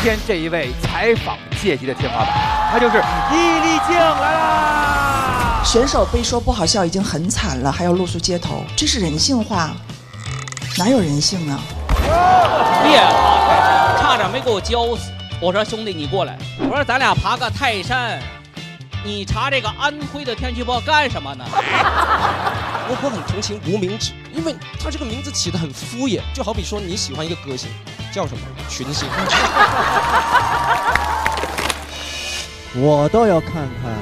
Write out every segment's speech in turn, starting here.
天这一位采访界级的天花板，他就是伊丽静来啦！选手被说不好笑已经很惨了，还要露宿街头，这是人性化？哪有人性啊？夜爬泰山，差点没给我浇死。我说兄弟，你过来，我说咱俩爬个泰山，你查这个安徽的天气预报干什么呢？我很同情无名指，因为他这个名字起得很敷衍，就好比说你喜欢一个歌星，叫什么群星。我倒要看看，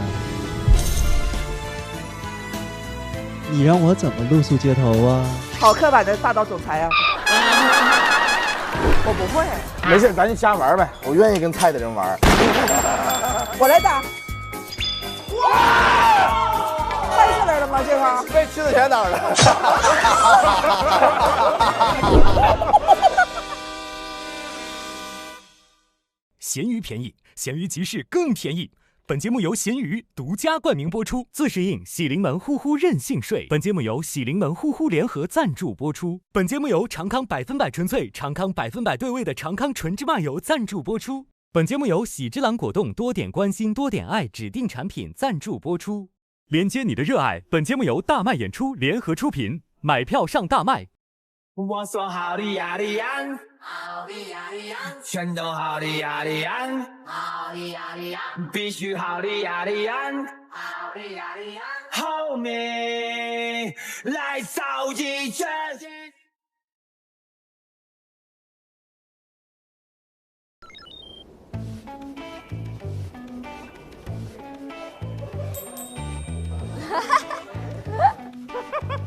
你让我怎么露宿街头啊？好刻板的霸道总裁啊！我不会。没事，咱就瞎玩呗。我愿意跟菜的人玩。我来打。拍下来了吗？这个被吃的钱哪儿了？闲鱼便宜，闲鱼集市更便宜。本节目由闲鱼独家冠名播出，自适应喜临门呼呼任性税。本节目由喜临门呼呼联合赞助播出。本节目由长康100%纯粹、长康100%对味的长康纯芝麻油赞助播出。本节目由喜之郎果冻多点关心多点爱指定产品赞助播出。连接你的热爱。本节目由大麦演出联合出品，买票上大麦。我说好的呀的呀，好的呀的呀，全都好的呀的呀，好的呀的呀，必须好的呀的呀，好的呀的呀，后面来召集全。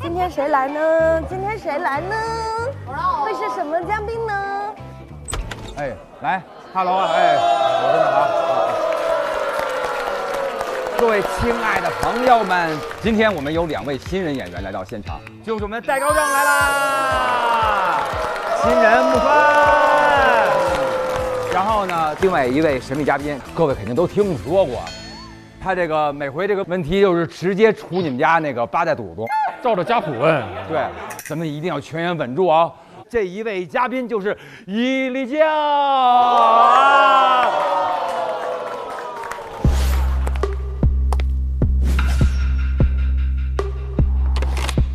今天谁来呢？今天谁来呢？会是什么嘉宾呢？哎，来哈喽，哎，我真的好。各位亲爱的朋友们，今天我们有2位新人演员来到现场，就是我们的戴高正来啦，新人木川。然后呢，另外一位神秘嘉宾，各位肯定都听说过。他这个每回这个问题就是直接杵你们家那个8代祖宗，照着家谱问。对，咱们一定要全员稳住啊！这一位嘉宾就是伊丽静。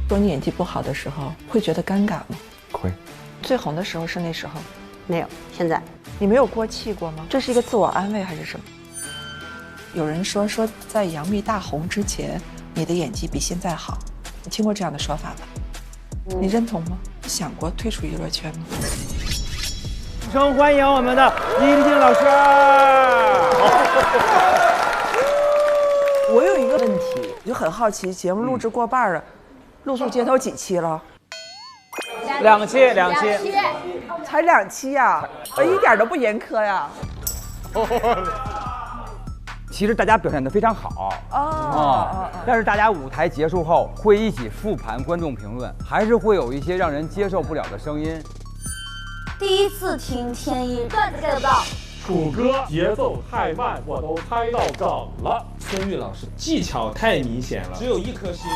说你演技不好的时候，会觉得尴尬吗？会。最红的时候是那时候？没有，现在你没有过气过吗？这是一个自我安慰还是什么？有人说在杨幂大红之前，你的演技比现在好，你听过这样的说法吧？你认同吗？想过退出娱乐圈吗？掌声欢迎我们的伊丽静老师。我有一个问题，就很好奇，节目录制过半了，露宿街头几期了2期，才2期呀，一点都不严苛呀。其实大家表现得非常好但是大家舞台结束后会一起复盘观众评论，还是会有一些让人接受不了的声音。第一次听天一段子 get 不到，楚歌节奏太慢，我都猜到梗了。孙玉老师技巧太明显了，只有1颗星。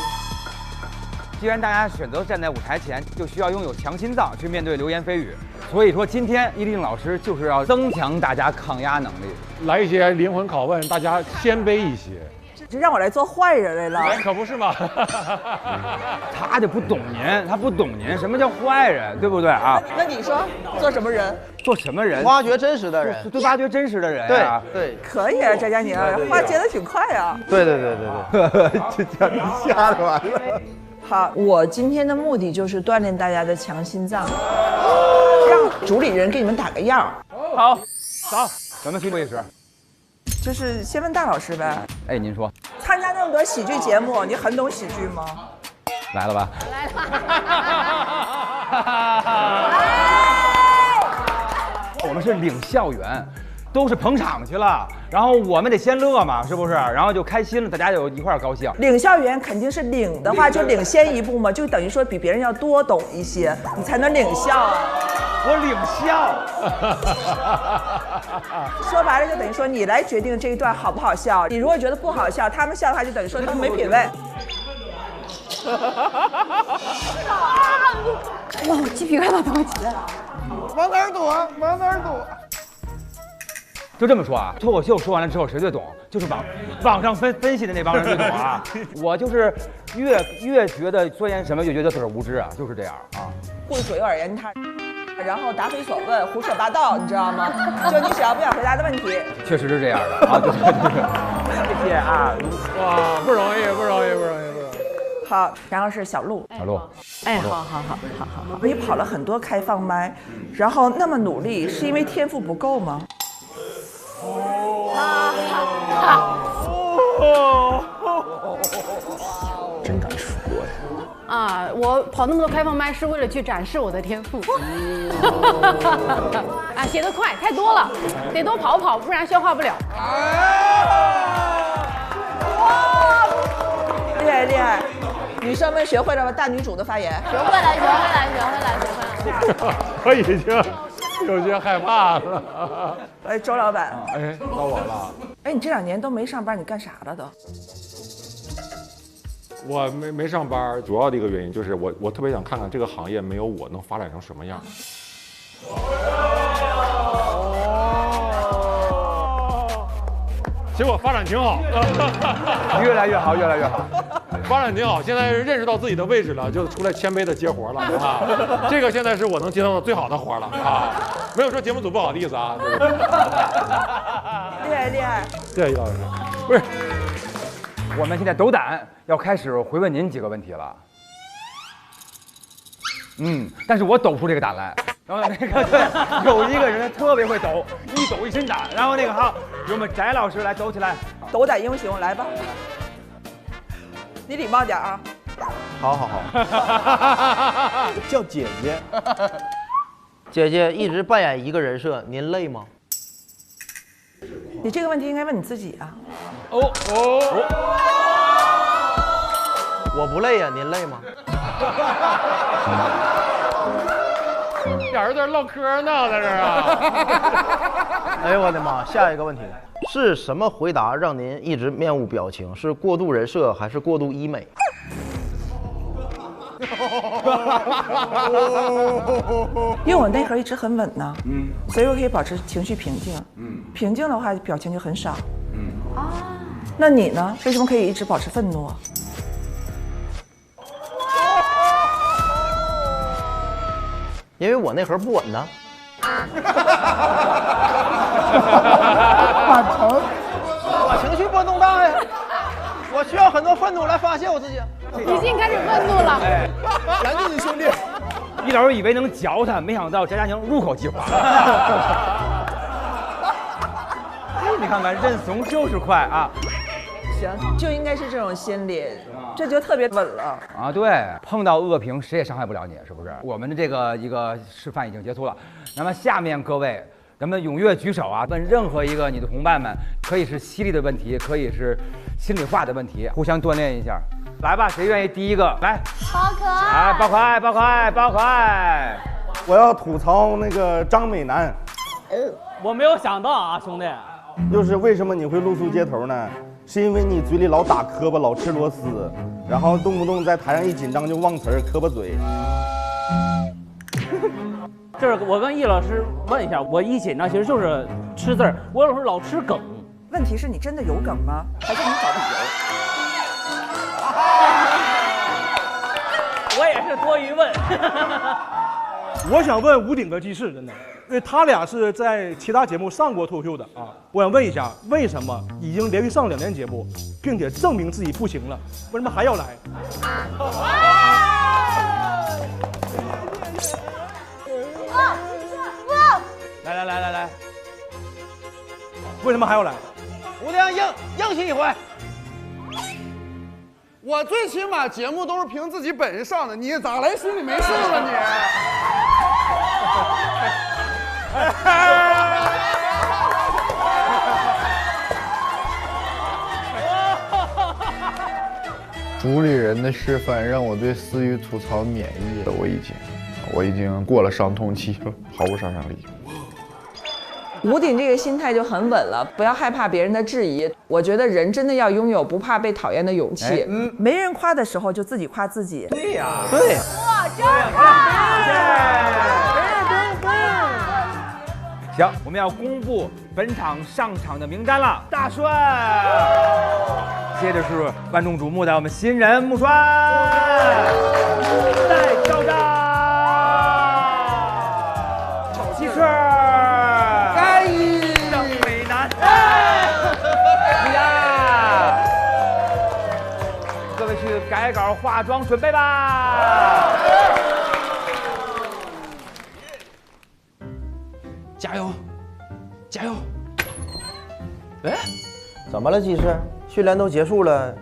既然大家选择站在舞台前，就需要拥有强心脏去面对流言蜚语。所以说，今天伊丽静老师就是要增强大家抗压能力，来一些灵魂拷问，大家谦卑一些。这让我来做坏人来了？哎，可不是嘛。他就不懂您，他不懂您什么叫坏人，对不对啊？那你说做什么人？做什么人？挖掘真实的人，对，挖掘真实的人啊。对，可以啊，翟佳宁，话接的挺快啊。对，这叫你吓得完了。好，我今天的目的就是锻炼大家的强心脏，让主理人给你们打个样。好，走，咱们去会议室。就是先问大老师呗。哎，您说，参加那么多喜剧节目，你很懂喜剧吗？来了吧？来了。我们是领校园，都是捧场去了，然后我们得先乐嘛，是不是？然后就开心了，大家就一块儿高兴。领校园肯定是领的话就领先一步嘛，就等于说比别人要多懂一些，你才能领校啊。我领笑。说白了就等于说你来决定这一段好不好笑。你如果觉得不好笑，他们笑的话就等于说他们没品位。哇，我鸡皮疙瘩都起来了。往哪儿躲？往哪儿躲？就这么说啊，脱口秀说完了之后谁最懂？就是网上分析的那帮人最懂啊。我就是越觉得钻研什么，越觉得自个儿无知啊，就是这样啊。会左右而言他，然后答非所问，胡说八道，你知道吗？就你只要不想回答的问题，确实是这样的啊，对。谢谢啊，哇，不容易，不容易。好，然后是小鹿，小鹿，哎，好，你跑了很多开放麦，然后那么努力，是因为天赋不够吗？真敢说呀！啊，我跑那么多开放麦是为了去展示我的天赋。啊，写得快，太多了，得多跑跑，不然消化不了。哇，厉害！女生们学会了吗？大女主的发言，学会了。我已经有些害怕了。哎，周老板，哎，到我了。哎，你这2年都没上班，你干啥了都？我没上班，主要的一个原因就是我特别想看看这个行业没有我能发展成什么样。结果发展挺好，越来越好。发展挺好。现在认识到自己的位置了，就出来谦卑的接活了啊。这个现在是我能接到的最好的活了啊，没有说节目组不好意思啊。厉害。对，易老师，不是。我们现在斗胆要开始回问您几个问题了。但是我抖不出这个胆来。然后那个对，有一个人特别会抖，一抖一身胆。然后那个好，由我们翟老师来抖起来。斗胆英雄，来吧。你礼貌点啊。好，叫姐姐。姐姐一直扮演一个人设，您累吗？你这个问题应该问你自己啊。我不累呀，您累吗？俩人在这唠嗑呢，在这儿啊。哎呦我的妈！下一个问题是什么回答让您一直面无表情？是过度人设还是过度医美？因为我内核一直很稳呢，所以我可以保持情绪平静。平静的话表情就很少。那你呢？为什么可以一直保持愤怒？因为我内核不稳呢。我情绪波动大呀，我需要很多愤怒来发泄我自己。已经开始愤怒了。赶紧兄弟！易老师以为能嚼他，没想到翟佳宁入口即化。你看看，认怂就是快啊！行，就应该是这种心理，这就特别稳了啊！对，碰到恶评谁也伤害不了你，是不是？我们的这个一个示范已经结束了，那么下面各位，咱们踊跃举手啊！问任何一个你的同伴们，可以是犀利的问题，可以是心里话的问题，互相锻炼一下。来吧，谁愿意第一个？来，好可爱！来，包快！我要吐槽那个张美男。我没有想到啊，兄弟。就是为什么你会露宿街头呢？是因为你嘴里老打磕巴，老吃螺丝，然后动不动在台上一紧张就忘词儿，磕巴嘴。就是我跟易老师问一下，我一紧张其实就是吃字儿，我有时候老吃梗。问题是你真的有梗吗？还是你找理由？我也是多余问。我想问吴鼎和鸡翅，真的，因为他俩是在其他节目上过脱口秀的啊。我想问一下，为什么已经连续上2年节目，并且证明自己不行了，为什么还要来？来，为什么还要来？吴良硬气一回。我最起码节目都是凭自己本事上的，你咋来心里没数了你？主理人的示范让我对私语吐槽免疫了，我已经过了伤痛期了，毫无杀伤力。吴鼎这个心态就很稳了，不要害怕别人的质疑。我觉得人真的要拥有不怕被讨厌的勇气。没人夸的时候就自己夸自己。对呀，对。哇，真好！行，我们要公布本场上场的名单了。大顺，接着是万众瞩目的我们新人木川，戴高照，鸡翅，张美男，呀，各位去改稿、化妆准备吧。加油，加油！哎，怎么了，技师？训练都结束了，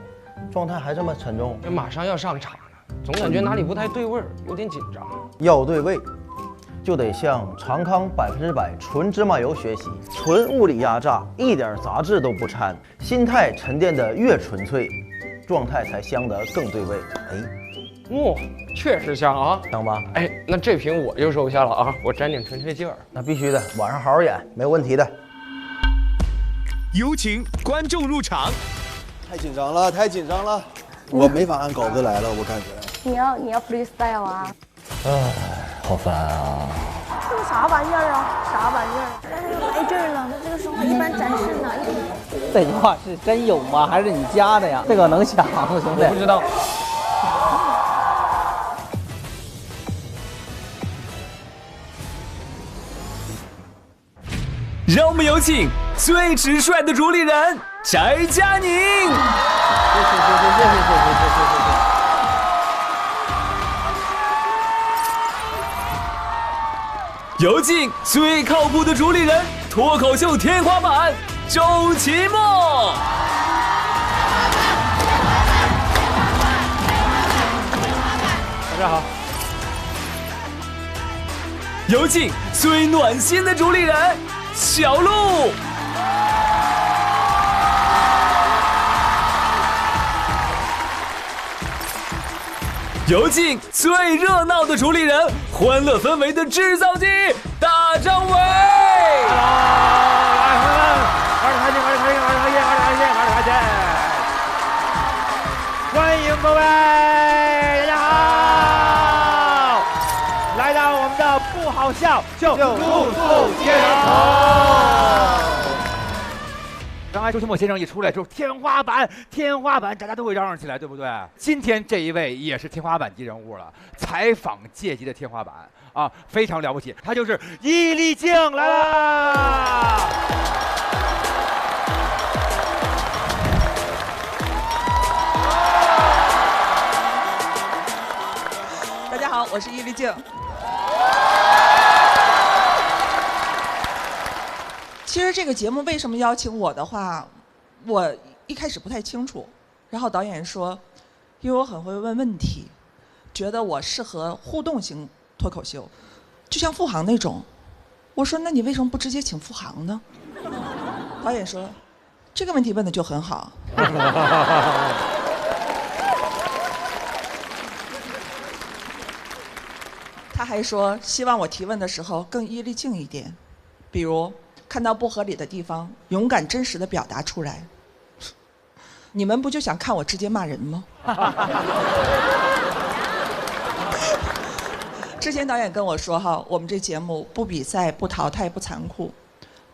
状态还这么沉重？马上要上场了，总感觉哪里不太对味儿，有点紧张。要对味，就得向长康100%纯芝麻油学习，纯物理压榨，一点杂质都不掺，心态沉淀得越纯粹，状态才香得更对味。哎，确实香啊，香吧？哎，那这瓶我就收下了啊，我沾点纯粹劲儿。那必须的，晚上好好演，没问题的。有请观众入场。太紧张了，太紧张了，我没法按稿子来了，我感觉。你要 freestyle 啊？哎，好烦啊！这个啥玩意儿啊？啥玩意儿？来这儿了，那这个时候一般展示哪一种？这句话是真有吗？还是你加的呀？这个能想，兄弟。我不知道。让我们有请最直率的主理人翟佳宁。谢。有请最靠谱的主理人，脱口秀天花板周奇墨。大家好。有请最暖心的主理人小鹿。有请最热闹的主理人，欢乐氛围的制造机大张伟。欢迎各位，大家好，来到我们的不好笑就露宿街头。刚才周奇墨先生一出来之后，天花板，大家都会嚷嚷起来，对不对？今天这一位也是天花板级人物了，采访界级的天花板啊，非常了不起，他就是伊丽静来啦！大家好，我是伊丽静。其实这个节目为什么邀请我的话，我一开始不太清楚。然后导演说，因为我很会问问题，觉得我适合互动型脱口秀，就像付航那种。我说，那你为什么不直接请付航呢？导演说，这个问题问的就很好。他还说，希望我提问的时候更伊丽静一点，比如看到不合理的地方，勇敢真实的表达出来。你们不就想看我直接骂人吗？之前导演跟我说哈，我们这节目不比赛、不淘汰、不残酷，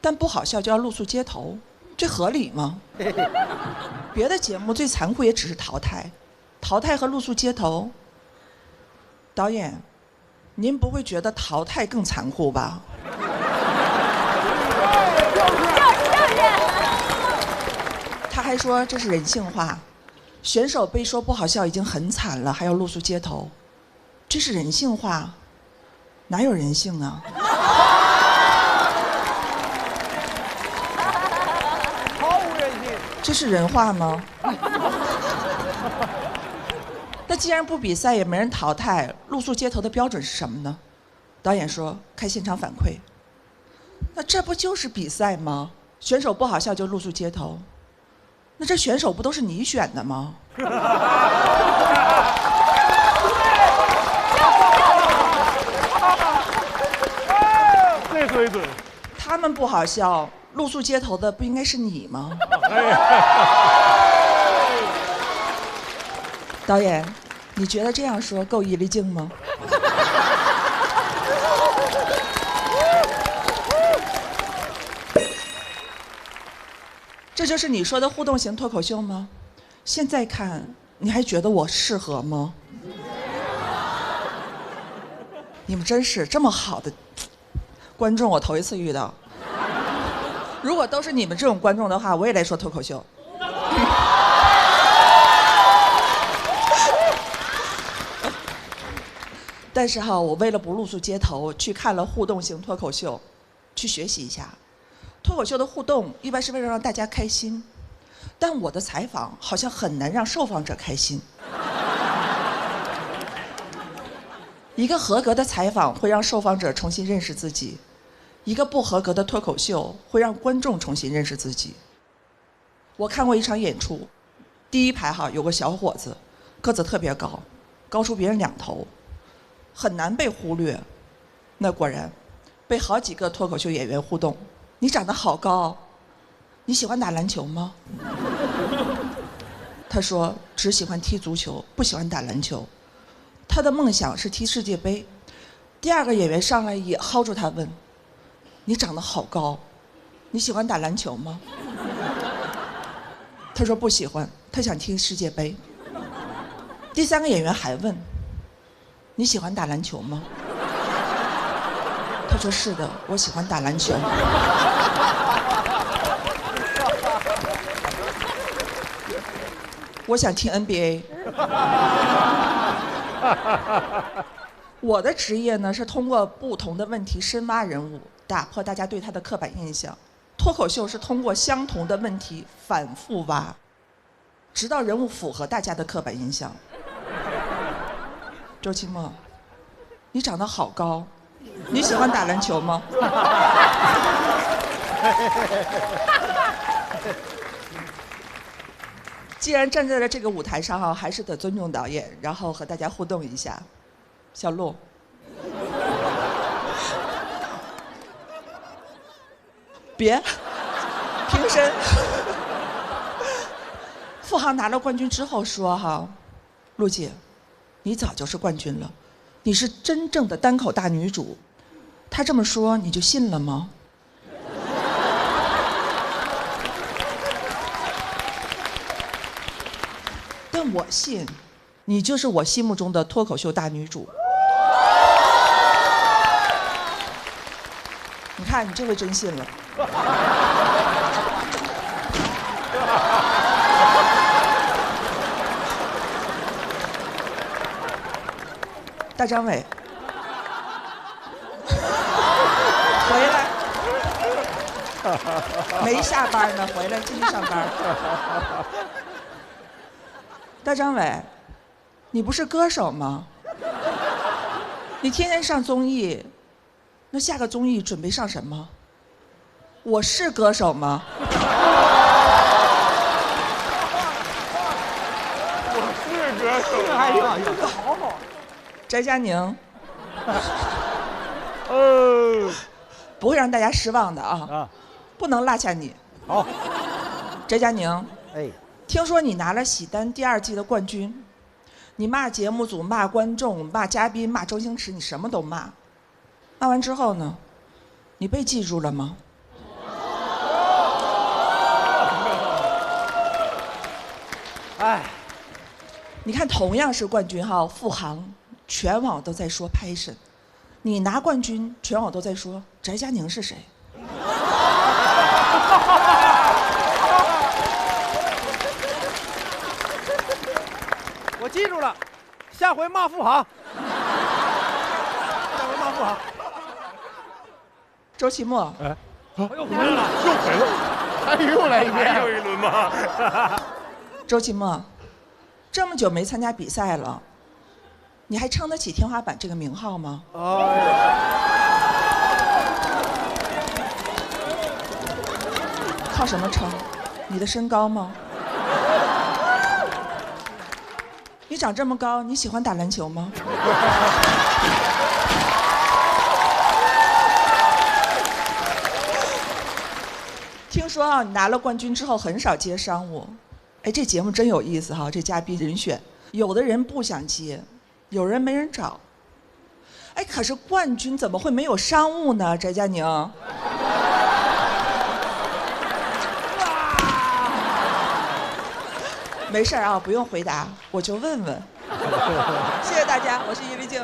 但不好笑就要露宿街头，这合理吗？别的节目最残酷也只是淘汰，淘汰和露宿街头。导演，您不会觉得淘汰更残酷吧？他还说这是人性化，选手被说不好笑已经很惨了，还要露宿街头，这是人性化，哪有人性啊？毫无人性，这是人话吗？那既然不比赛，也没人淘汰，露宿街头的标准是什么呢？导演说看现场反馈。那这不就是比赛吗？选手不好笑就露宿街头，那这选手不都是你选的吗？这水准。他们不好笑，露宿街头的不应该是你吗？导演，你觉得这样说够伊丽静吗？这就是你说的互动型脱口秀吗？现在看，你还觉得我适合吗？你们真是这么好的观众，我头一次遇到。如果都是你们这种观众的话，我也来说脱口秀。但是哈，我为了不露宿街头，去看了互动型脱口秀，去学习一下。脱口秀的互动一般是为了让大家开心，但我的采访好像很难让受访者开心。一个合格的采访会让受访者重新认识自己，一个不合格的脱口秀会让观众重新认识自己。我看过一场演出，第一排哈有个小伙子，个子特别高，高出别人2头。很难被忽略，那果然被好几个脱口秀演员互动。你长得好高，你喜欢打篮球吗？他说只喜欢踢足球，不喜欢打篮球。他的梦想是踢世界杯。第2个演员上来也薅住他问：你长得好高，你喜欢打篮球吗？他说不喜欢，他想踢世界杯。第3个演员还问：你喜欢打篮球吗？他说是的，我喜欢打篮球。我想听 NBA。我的职业呢是通过不同的问题深挖人物，打破大家对他的刻板印象。脱口秀是通过相同的问题反复挖，直到人物符合大家的刻板印象。周奇墨，你长得好高，你喜欢打篮球吗？既然站在了这个舞台上还是得尊重导演，然后和大家互动一下。小鹿，别平身。付航拿了冠军之后说陆姐，你早就是冠军了，你是真正的单口大女主。他这么说你就信了吗？但我信，你就是我心目中的脱口秀大女主。你看，你这回真信了。大张伟，回来，没下班呢，回来继续上班。大张伟，你不是歌手吗？你天天上综艺，那下个综艺准备上什么？我是歌手吗？我是歌手。哎呀，这个好好。翟佳宁，不会让大家失望的啊，不能落下你。好，翟佳宁，哎，听说你拿了喜单第2季的冠军，你骂节目组、骂观众、骂嘉宾、骂周星驰，你什么都骂。骂完之后呢，你被记住了吗？哎，你看，同样是冠军付航。全网都在说 passion， 你拿冠军，全网都在说翟佳宁是谁？我记住了，下回骂付航。下回骂付航。周奇墨，哎，又回来了，又回来了，还又来一遍，还有一轮吗？周奇墨，这么久没参加比赛了。你还撑得起天花板这个名号吗？靠什么撑？你的身高吗？你长这么高，你喜欢打篮球吗？听说你拿了冠军之后很少接商务，哎，这节目真有意思这嘉宾人选，有的人不想接。有人没人找，哎，可是冠军怎么会没有商务呢？翟佳宁，没事啊，不用回答，我就问问。谢谢大家，我是伊丽静。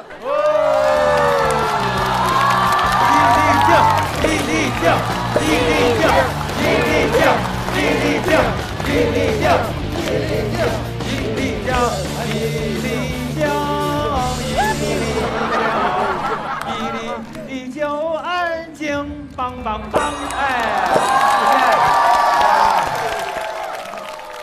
你就安静，棒棒棒！哎，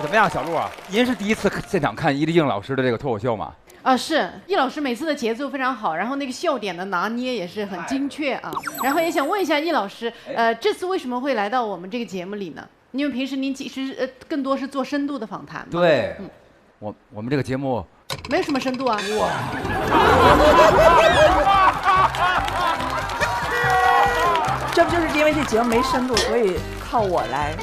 怎么样，小鹿啊？您是第一次现场看伊丽静老师的这个脱口秀吗？啊，是易老师每次的节奏非常好，然后那个笑点的拿捏也是很精确啊。然后也想问一下易老师，这次为什么会来到我们这个节目里呢？因为平时您其实更多是做深度的访谈嘛。对，我们这个节目没有什么深度啊。这不就是因为这节目没深度，所以靠我来。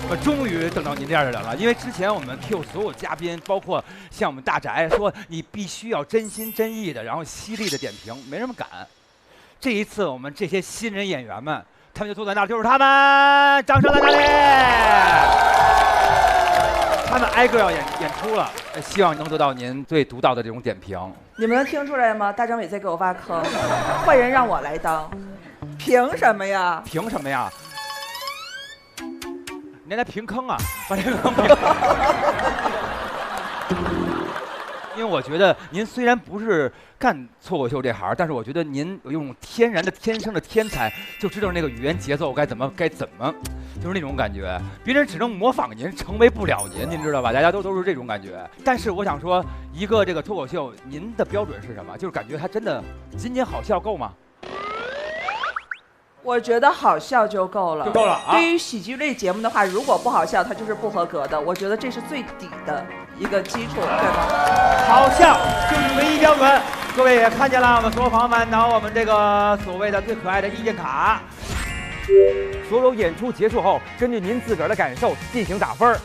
我终于等到您这样的人了，因为之前我们 Q 所有嘉宾，包括像我们大宅说你必须要真心真意的，然后犀利的点评，没人敢。这一次我们这些新人演员们，他们就坐在那儿，就是他们，掌声在哪里？他们挨个要演出了，希望能得到您最独到的这种点评。你们能听出来吗？大张伟在给我挖坑，坏人让我来当，凭什么呀？凭什么呀？您来平坑啊，把这个坑平。因为我觉得您虽然不是干脱口秀这行，但是我觉得您有一种天然的、天生的天才，就知道那个语言节奏该怎么，就是那种感觉。别人只能模仿您，成为不了您，您知道吧？大家都是这种感觉。但是我想说，一个这个脱口秀，您的标准是什么？就是感觉它真的仅仅好笑够吗？我觉得好笑就够了，就够了啊。对于喜剧类节目的话，如果不好笑，它就是不合格的。我觉得这是最底的一个基础，对吧？好笑就是唯一标准。各位也看见了，我们所有朋友们拿我们这个所谓的最可爱的意见卡。所有演出结束后，根据您自个儿的感受进行打分。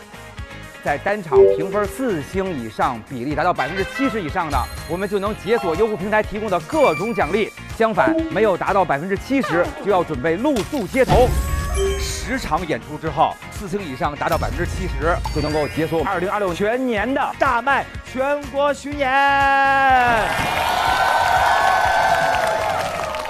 在单场评分4星以上，比例达到70%以上的，我们就能解锁优酷平台提供的各种奖励。相反，没有达到70%，就要准备露宿街头。10场演出之后，4星以上达到70%，就能够解锁2026全年的大麦全国巡演。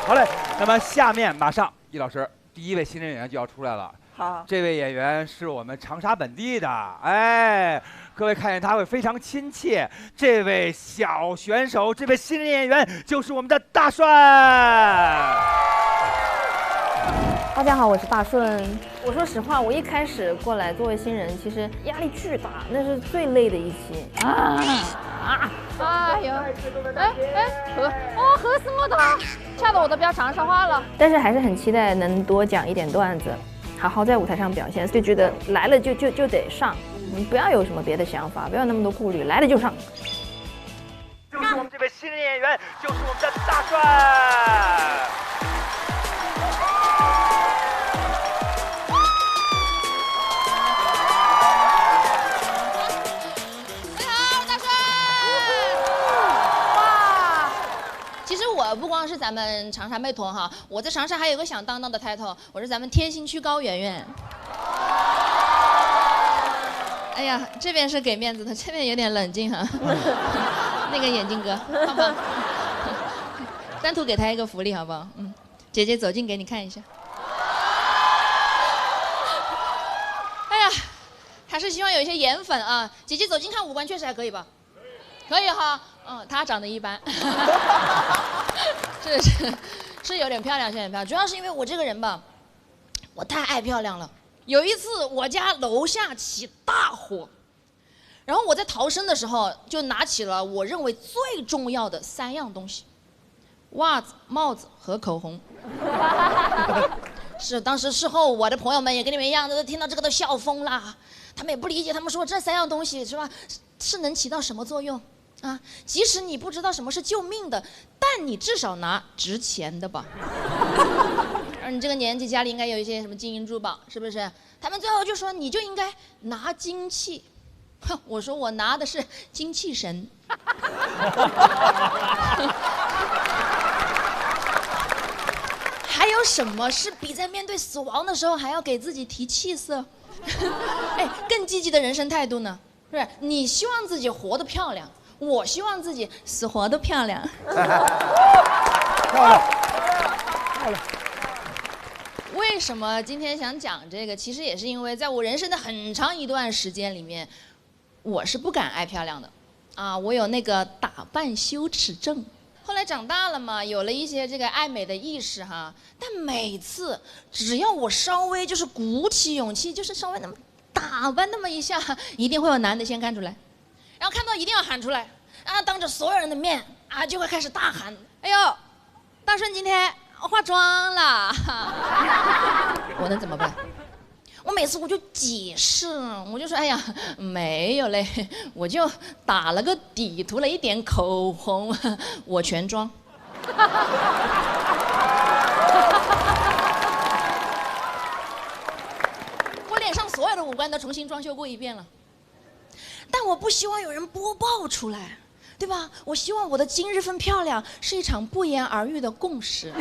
好嘞，那么下面马上易老师第一位新人演员就要出来了。好，这位演员是我们长沙本地的，哎，各位看见他会非常亲切。这位小选手，这位新人演员就是我们的大顺。大家好，我是大顺。我说实话，我一开始过来作为新人，其实压力巨大，那是最累的一期哎呦，喝死我了，掐得我都不要长沙话了。但是还是很期待能多讲一点段子，好好在舞台上表现，就觉得来了就得上，你不要有什么别的想法，不要那么多顾虑，来了就上。就是我们这位新人演员，就是我们的大帅。其实我不光是咱们长沙妹坨哈，我在长沙还有个响当当的 title， 我是咱们天心区高圆圆。哎呀，这边是给面子的，这边有点冷静哈。那个眼镜哥，好不好？单独给他一个福利好不好？姐姐走近给你看一下。哎呀，还是希望有一些颜粉啊。姐姐走近看五官确实还可以吧？可以哈。她长得一般，是有点漂亮，是有点漂亮。主要是因为我这个人吧，我太爱漂亮了。有一次我家楼下起大火，然后我在逃生的时候就拿起了我认为最重要的3样东西：袜子、帽子和口红。是当时事后我的朋友们也跟你们一样的，听到这个都笑疯了，他们也不理解，他们说这3样东西是吧，是能起到什么作用？啊，即使你不知道什么是救命的，但你至少拿值钱的吧。而你这个年纪，家里应该有一些什么金银珠宝，是不是？他们最后就说你就应该拿精气。哼，我说我拿的是精气神。还有什么是比在面对死亡的时候还要给自己提气色？哎，更积极的人生态度呢？是不是？你希望自己活得漂亮，我希望自己死活都漂亮。漂亮，漂亮。为什么今天想讲这个？其实也是因为在我人生的很长一段时间里面，我是不敢爱漂亮的，啊，我有那个打扮羞耻症。后来长大了嘛，有了一些这个爱美的意识哈，但每次只要我稍微就是鼓起勇气，就是稍微那么打扮那么一下，一定会有男的先看出来，然后看到一定要喊出来，然后当着所有人的面啊，就会开始大喊：“哎呦，大顺今天化妆了。”我能怎么办？我每次我就解释，我就说：“哎呀，没有嘞，我就打了个底，涂了一点口红，我全妆。”我脸上所有的五官都重新装修过一遍了，但我不希望有人播报出来，对吧？我希望我的今日份漂亮是一场不言而喻的共识。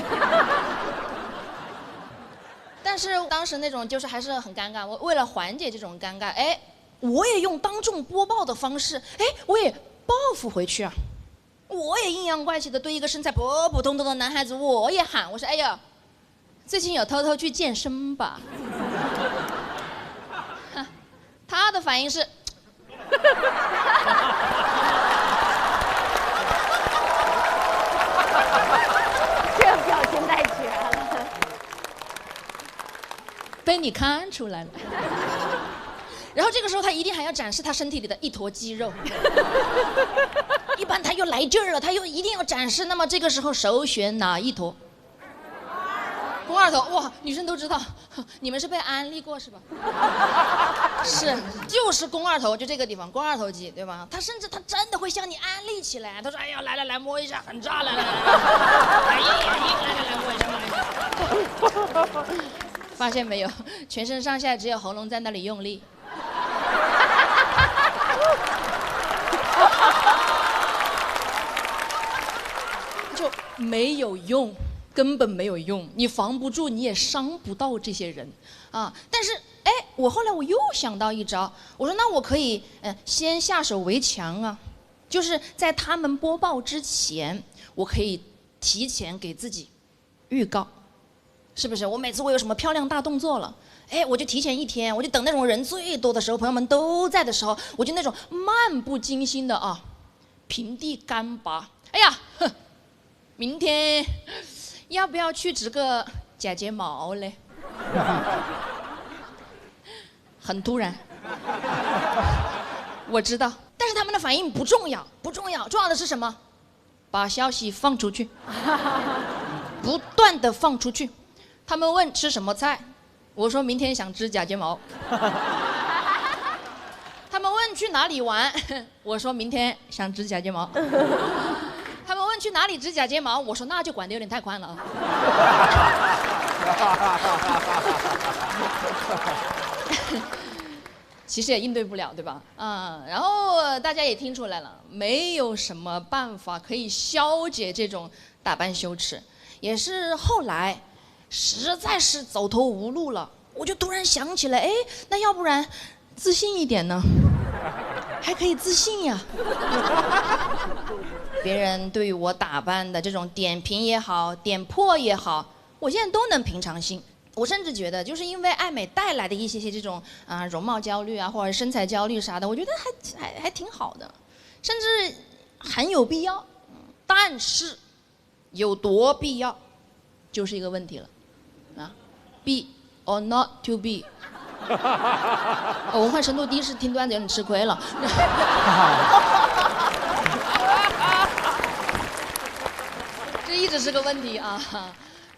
但是当时那种就是还是很尴尬，我为了缓解这种尴尬，哎，我也用当众播报的方式，哎，我也报复回去啊，我也阴阳怪气的对一个身材普普通通的男孩子，我也喊，我说：“哎呀，最近有偷偷去健身吧？”他的反应是，这表情太绝了。被你看出来了。然后这个时候他一定还要展示他身体里的一坨肌肉。一般他又来劲儿了，他又一定要展示。那么这个时候首选哪一坨？肱二头。哇，女生都知道，你们是被安利过是吧？是，就是肱二头，就这个地方，肱二头肌，对吧？他甚至他真的会向你安利起来。他说：“哎呀，来来来，摸一下，很炸，来来来，哎呀，来来来，摸一下，摸一下。”发现没有，全身上下只有喉咙在那里用力。就没有用，根本没有用，你防不住，你也伤不到这些人啊。但是，哎，我后来我又想到一招，我说那我可以，先下手为强啊，就是在他们播报之前，我可以提前给自己预告。是不是？我每次我有什么漂亮大动作了，哎，我就提前一天，我就等那种人最多的时候，朋友们都在的时候，我就那种漫不经心的啊，平地干拔。哎呀，明天要不要去植个假睫毛嘞？很突然，我知道，但是他们的反应不重要，不重要，重要的是什么？把消息放出去，不断的放出去。他们问吃什么菜，我说明天想织假睫毛。他们问去哪里玩，我说明天想织假睫毛。他们问去哪里织假睫毛，我说那就管得有点太宽了。其实也应对不了，对吧？然后大家也听出来了，没有什么办法可以消解这种打扮羞耻，也是后来。实在是走投无路了，我就突然想起来，哎，那要不然自信一点呢？还可以自信呀。别人对于我打扮的这种点评也好，点破也好，我现在都能平常心。我甚至觉得，就是因为爱美带来的一些这种容貌焦虑啊，或者身材焦虑啥的，我觉得还挺好的，甚至很有必要。但是有多必要，就是一个问题了。Be or not to be， 文化程度低是听段子有点吃亏了。这一直是个问题啊。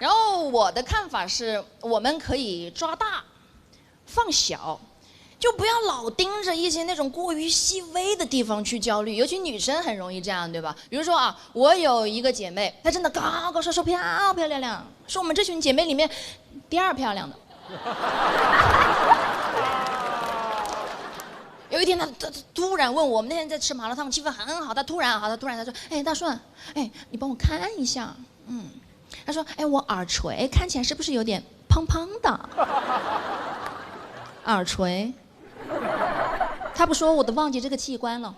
然后我的看法是，我们可以抓大放小，就不要老盯着一些那种过于细微的地方去焦虑，尤其女生很容易这样，对吧？比如说啊，我有一个姐妹，她真的高高瘦瘦、漂漂亮亮，是我们这群姐妹里面第2漂亮的。有一天她突然问我们那天在吃麻辣烫，气氛很好，她突然她说：“哎，大顺，哎，你帮我看一下。”她说：“哎，我耳垂看起来是不是有点胖胖的？”耳垂。他不说我都忘记这个器官了。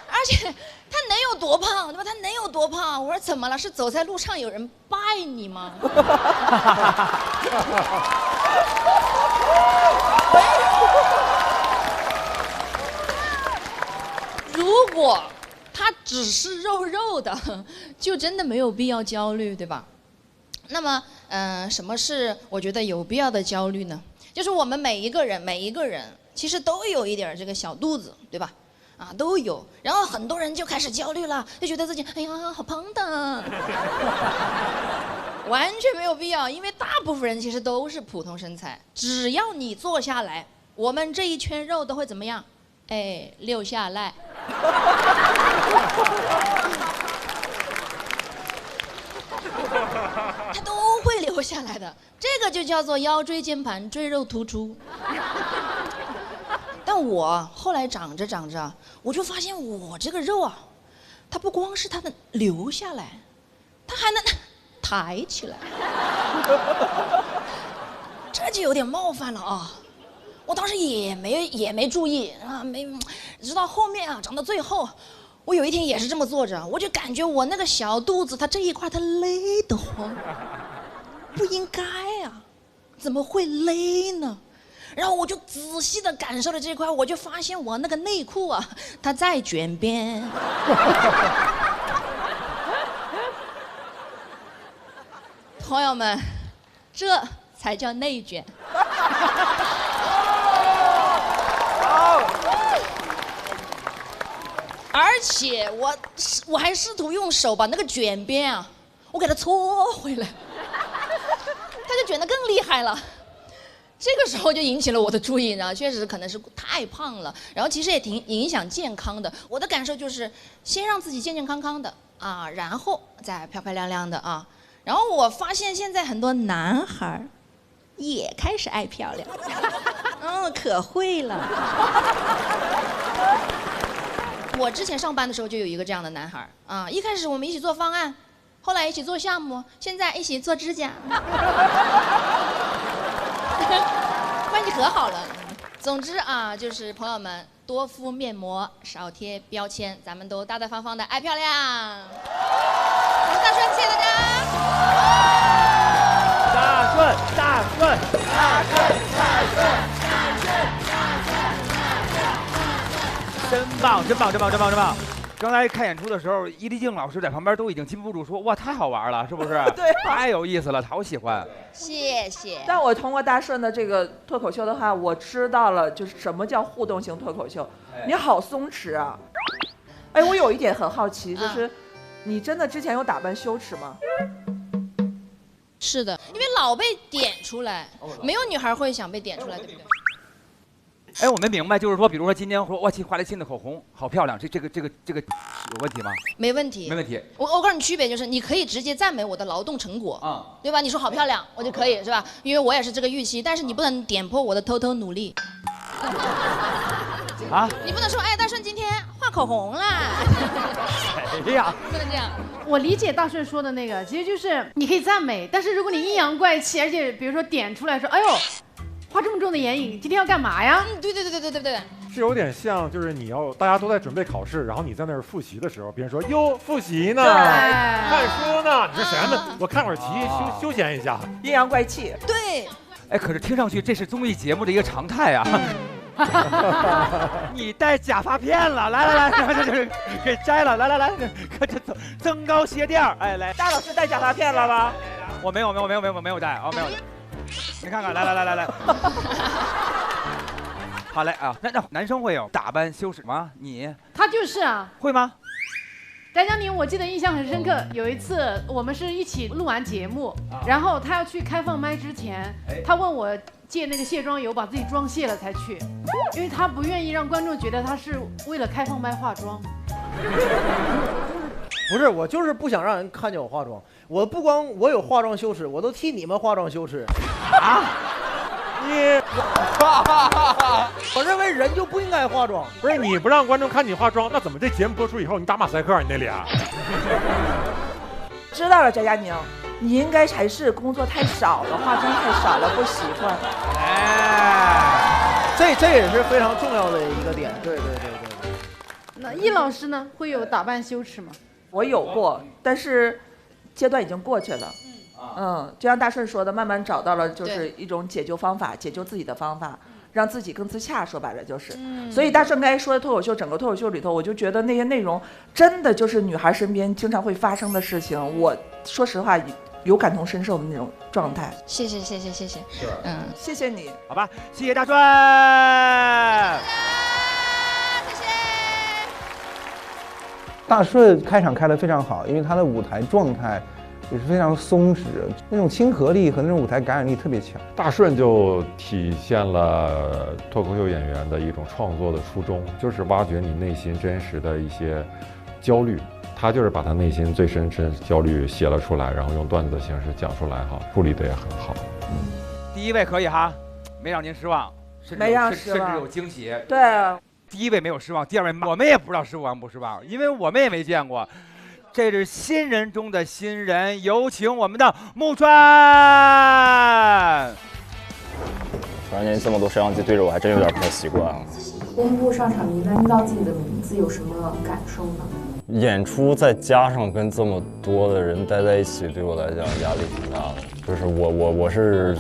而且他能有多胖，对吧？他能有多胖？我说怎么了？是走在路上有人拜你吗？如果他只是肉肉的，就真的没有必要焦虑，对吧？那么，什么是我觉得有必要的焦虑呢？就是我们每一个人其实都有一点这个小肚子，对吧？啊，都有。然后很多人就开始焦虑了，就觉得自己哎呀好胖的，完全没有必要，因为大部分人其实都是普通身材，只要你坐下来，我们这一圈肉都会怎么样？哎，溜下来。它都会留下来的，这个就叫做腰椎间盘赘肉突出。但我后来长着，我就发现我这个肉啊，它不光是它能留下来，它还能抬起来，这就有点冒犯了啊！我当时也没注意啊，直到后面啊长到最后。我有一天也是这么坐着，我就感觉我那个小肚子，它这一块它勒得慌，不应该啊，怎么会勒呢？然后我就仔细的感受了这块，我就发现我那个内裤啊，它在卷边。朋友们，这才叫内卷。而且我还试图用手把那个卷边啊，我给它搓回来，它就卷得更厉害了。这个时候就引起了我的注意，然后确实可能是太胖了，然后其实也挺影响健康的。我的感受就是先让自己健健康康的啊，然后再漂漂亮亮的啊。然后我发现现在很多男孩也开始爱漂亮，可会了。我之前上班的时候就有一个这样的男孩啊，一开始我们一起做方案，后来一起做项目，现在一起做指甲，关系可好了。总之啊，就是朋友们多敷面膜，少贴标签，咱们都大大方方的爱漂亮。我是大顺，谢谢大家。大顺，大顺，大顺，大顺。真棒，真棒，真棒，真棒，真棒！刚才看演出的时候，伊丽静老师在旁边都已经禁不住说：“哇，太好玩了，是不是？对，太有意思了，好喜欢。”谢谢。但我通过大顺的这个脱口秀的话，我知道了，就是什么叫互动型脱口秀。你好松弛啊！哎，我有一点很好奇，就是你真的之前有打扮羞耻吗？是的，因为老被点出来，没有女孩会想被点出来，对不对？哎，我没明白，就是说，比如说今天说，哇，画了新的口红，好漂亮，这个有问题吗？没问题，没问题。我告诉你区别就是，你可以直接赞美我的劳动成果，对吧？你说好漂亮，我就可以是吧？因为我也是这个预期，但是你不能点破我的偷偷努力。啊？你不能说，哎，大顺今天画口红啦。谁呀？不能这样。我理解大顺说的那个，其实就是你可以赞美，但是如果你阴阳怪气，而且比如说点出来说，哎呦。画这么重的眼影，今天要干嘛呀？对，是有点像，就是大家都在准备考试，然后你在那儿复习的时候，别人说哟复习呢，看书呢，你说什么？我看会儿棋，休闲一下，阴阳怪气。对。哎，可是听上去这是综艺节目的一个常态啊。你戴假发片了，来，这给摘了，来，这增高鞋垫儿，哎来，大老师戴假发片了吗？我没有戴，哦没有。你看看，来，好嘞啊！那男生会有打扮羞耻吗？他就是啊，会吗？翟佳宁，我记得印象很深刻。有一次我们是一起录完节目，然后他要去开放麦之前，他问我借那个卸妆油，把自己妆卸了才去，因为他不愿意让观众觉得他是为了开放麦化妆。不是，我就是不想让人看见我化妆。我不光我有化妆羞耻，我都替你们化妆羞耻。啊！我认为人就不应该化妆。不是你不让观众看你化妆，那怎么这节目播出以后你打马赛克你那脸？知道了，翟佳宁，你应该还是工作太少了，化妆太少了，不习惯。这也是非常重要的一个点。对。那易老师呢，会有打扮羞耻吗？我有过，但是阶段已经过去了。就像大顺说的，慢慢找到了就是一种解救方法，解救自己的方法，让自己更自洽。说白了就是，所以大顺刚才说的脱口秀，整个脱口秀里头，我就觉得那些内容真的就是女孩身边经常会发生的事情。我说实话，有感同身受的那种状态。谢谢，谢谢你。好吧，谢谢大顺。大顺开场开得非常好，因为他的舞台状态也是非常松弛，那种亲和力和那种舞台感染力特别强。大顺就体现了脱口秀演员的一种创作的初衷，就是挖掘你内心真实的一些焦虑。他就是把他内心最深焦虑写了出来，然后用段子的形式讲出来，处理得也很好。第一位可以哈，没让您失望，甚至有惊喜。对。第一位没有失望，第二位我们也不知道失望不失望，因为我们也没见过。这是新人中的新人，有请我们的木川。突然间这么多摄像机对着我，还真有点不太习惯啊。公布上场名单，听到自己的名字有什么感受呢？演出再加上跟这么多的人待在一起，对我来讲压力挺大的。就是我是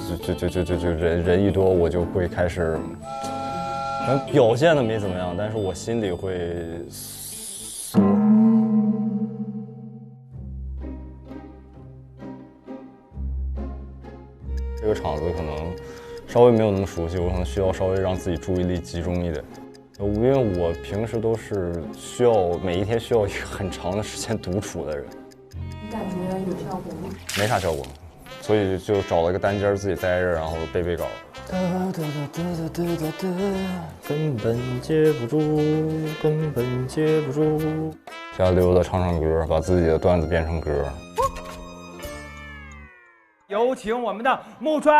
人一多，我就会开始。表现的没怎么样，但是我心里会缩。这个场子可能稍微没有那么熟悉，我可能需要稍微让自己注意力集中一点。因为我平时都是需要每一天需要一个很长的时间独处的人。你感觉有效果吗？没啥效果，所以就找了个单间自己待着，然后背稿。根本接不住，根本接不住。瞎溜达唱歌，把自己的段子变成歌。有请我们的木川。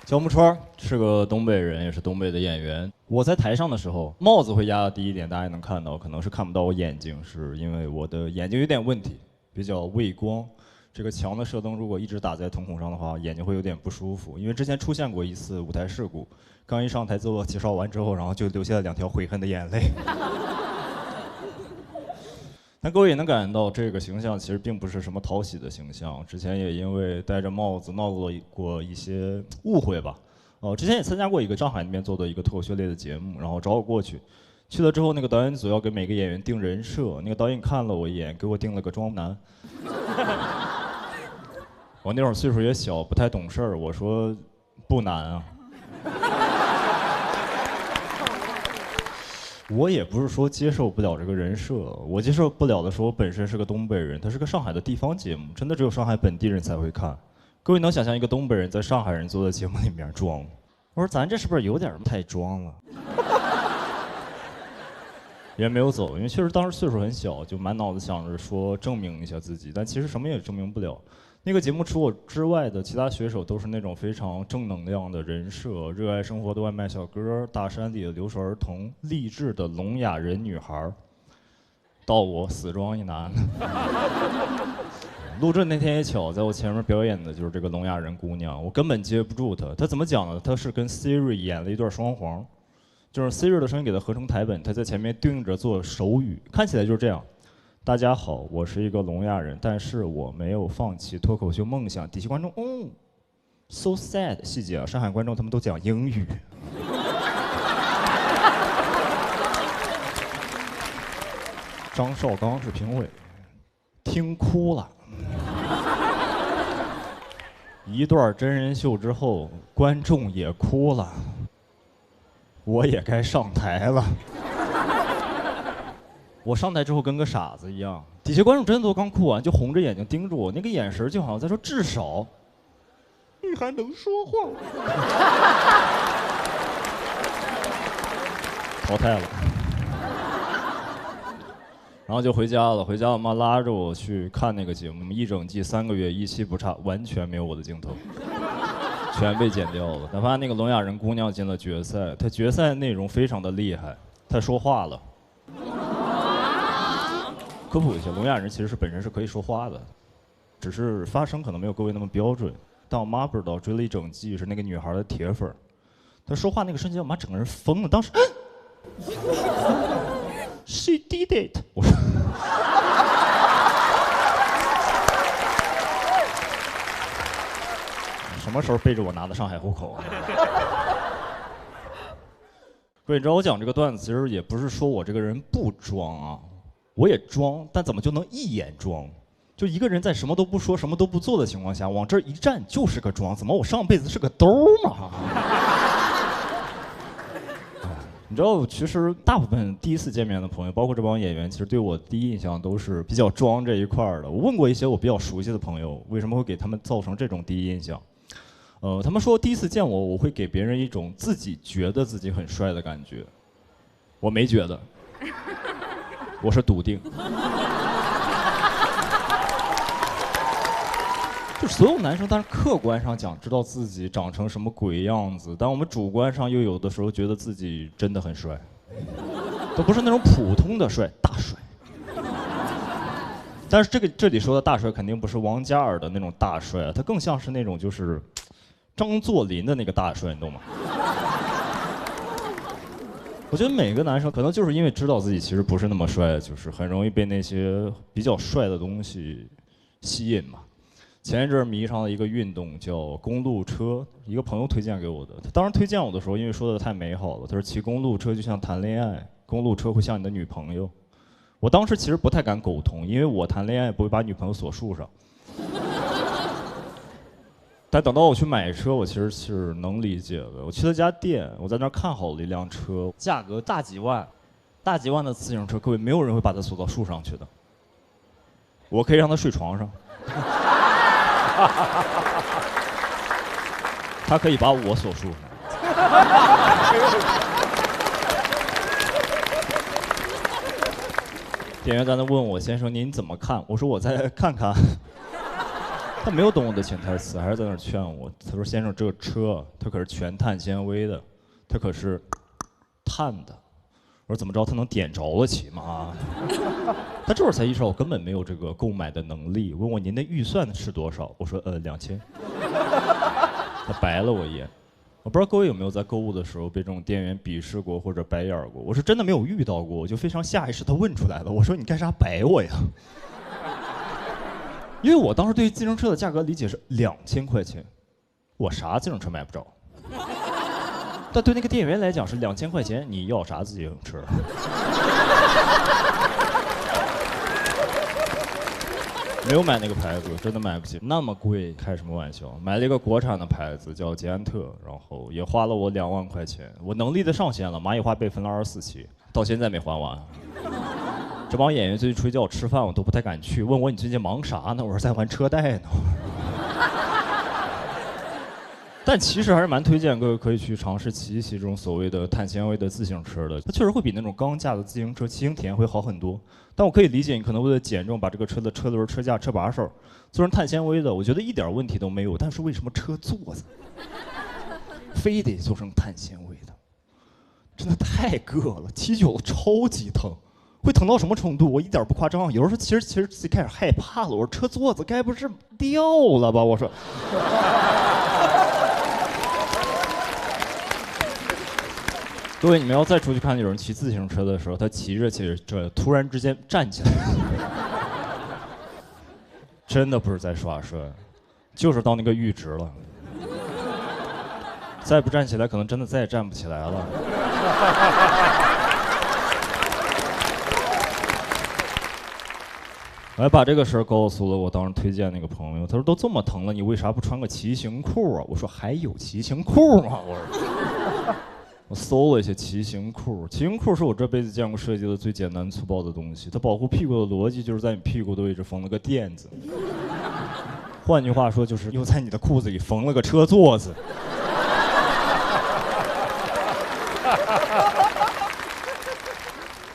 叫木川，是个东北人，也是东北的演员。我在台上的时候，帽子会压得低一点，大家能看到，可能是看不到我眼睛，是因为我的眼睛有点问题，比较畏光。这个强的射灯如果一直打在瞳孔上的话，眼睛会有点不舒服。因为之前出现过一次舞台事故，刚一上台自我介绍完之后，然后就流下了2条悔恨的眼泪。但各位也能感觉到，这个形象其实并不是什么讨喜的形象。之前也因为戴着帽子闹过一些误会吧。之前也参加过一个上海那边做的一个脱口秀类的节目，然后找我过去，去了之后，那个导演组要给每个演员定人设，那个导演看了我一眼，给我定了个装男。我那会儿岁数也小，不太懂事儿，我说不难啊。我也不是说接受不了这个人设，我接受不了的是我本身是个东北人，它是个上海的地方节目，真的只有上海本地人才会看。各位能想象一个东北人在上海人做的节目里面装？我说咱这是不是有点太装了？也没有走，因为确实当时岁数很小，就满脑子想着说证明一下自己，但其实什么也证明不了。那个节目除我之外的其他选手都是那种非常正能量的人设，热爱生活的外卖小哥，大山里的留守儿童，励志的聋哑人女孩，到我死装一男的。录制那天也巧，在我前面表演的就是这个聋哑人姑娘，我根本接不住她。她怎么讲呢？她是跟 Siri 演了一段双簧，就是 Siri 的声音给她合成台本，她在前面对应着做手语，看起来就是这样。大家好，我是一个聋哑人，但是我没有放弃脱口秀梦想。底下观众，so sad。细节啊，上海观众他们都讲英语。张绍刚是评委，听哭了。一段真人秀之后，观众也哭了，我也该上台了。我上台之后跟个傻子一样，底下观众真的都刚哭完，就红着眼睛盯着我，那个眼神就好像在说至少你还能说话。淘汰了，然后就回家了。回家我妈拉着我去看那个节目，一整季3个月，一期不差，完全没有我的镜头，全被剪掉了。哪怕那个聋哑人姑娘进了决赛，她决赛内容非常的厉害，她说话了。科普一下，聋哑人其实是本身是可以说话的，只是发声可能没有各位那么标准。但我妈不知道，追了一整季是那个女孩的铁粉，她说话那个瞬间，我妈整个人疯了，当时，She did it， 我说。什么时候背着我拿的上海户口？各位，你知道我讲这个段子，其实也不是说我这个人不装啊，我也装，但怎么就能一眼装？就一个人在什么都不说、什么都不做的情况下，往这儿一站就是个装，怎么我上辈子是个兜嘛？你知道，其实大部分第一次见面的朋友，包括这帮演员，其实对我第一印象都是比较装这一块的。我问过一些我比较熟悉的朋友，为什么会给他们造成这种第一印象？他们说第一次见我，我会给别人一种自己觉得自己很帅的感觉。我没觉得，我是笃定。就所有男生，但是客观上讲，知道自己长成什么鬼样子，但我们主观上又有的时候觉得自己真的很帅，都不是那种普通的帅，大帅。但是这里说的大帅肯定不是王嘉尔的那种大帅啊，他更像是那种就是张作霖的那个大帅，你懂吗？我觉得每个男生可能就是因为知道自己其实不是那么帅，就是很容易被那些比较帅的东西吸引嘛。前一阵迷上了一个运动叫公路车，一个朋友推荐给我的。他当时推荐我的时候，因为说的太美好了，他说骑公路车就像谈恋爱，公路车会像你的女朋友。我当时其实不太敢苟同，因为我谈恋爱不会把女朋友锁树上。但等到我去买车，我其实是能理解的。我去了家店，我在那儿看好了一辆车，价格大几万，大几万的自行车，各位没有人会把它锁到树上去的。我可以让他睡床上。他可以把我锁树上。店员在那问我：“先生，您怎么看？”我说：“我再看看。”他没有懂我的潜台词，还是在那儿劝我。他说：“先生，这个车它可是全碳纤维的，它可是碳的。”我说：“怎么着？它能点着了起吗？”他这会儿才意识到我根本没有这个购买的能力，问我您的预算是多少？我说2000。他白了我一眼。我不知道各位有没有在购物的时候被这种店员鄙视过或者白眼过？我是真的没有遇到过，我就非常下意识地问出来了。我说：“你干啥白我呀？”因为我当时对于自行车的价格理解是2000块钱，我啥自行车买不着。但对那个店员来讲是2000块钱，你要啥自行车？没有买那个牌子，真的买不起，那么贵，开什么玩笑？买了一个国产的牌子叫捷安特，然后也花了我2万块钱，我能力的上限了，蚂蚁花呗分了24期，到现在没还完。这帮演员最近出去叫我吃饭，我都不太敢去，问我你最近忙啥呢？我说在还车贷呢。但其实还是蛮推荐各位可以去尝试骑一骑这种所谓的碳纤维的自行车的，它确实会比那种钢架的自行车骑行体验会好很多。但我可以理解你可能为了减重，把这个车的车轮、车架、车把手做成碳纤维的，我觉得一点问题都没有。但是为什么车座子非得做成碳纤维的？真的太硌了，骑久了超级疼。会疼到什么程度？我一点不夸张，有时候其实自己开始害怕了。我说车座子该不是掉了吧？我说。各位，你们要再出去看有人骑自行车的时候，他骑着突然之间站起来，真的不是在耍帅，就是到那个阈值了。再不站起来，可能真的再也站不起来了。我还把这个事儿告诉了我当时推荐那个朋友，他说都这么疼了，你为啥不穿个骑行裤啊？我说还有骑行裤吗？我搜了一些骑行裤，骑行裤是我这辈子见过设计的最简单粗暴的东西。它保护屁股的逻辑就是在你屁股的位置缝了个垫子，换句话说就是又在你的裤子里缝了个车座子。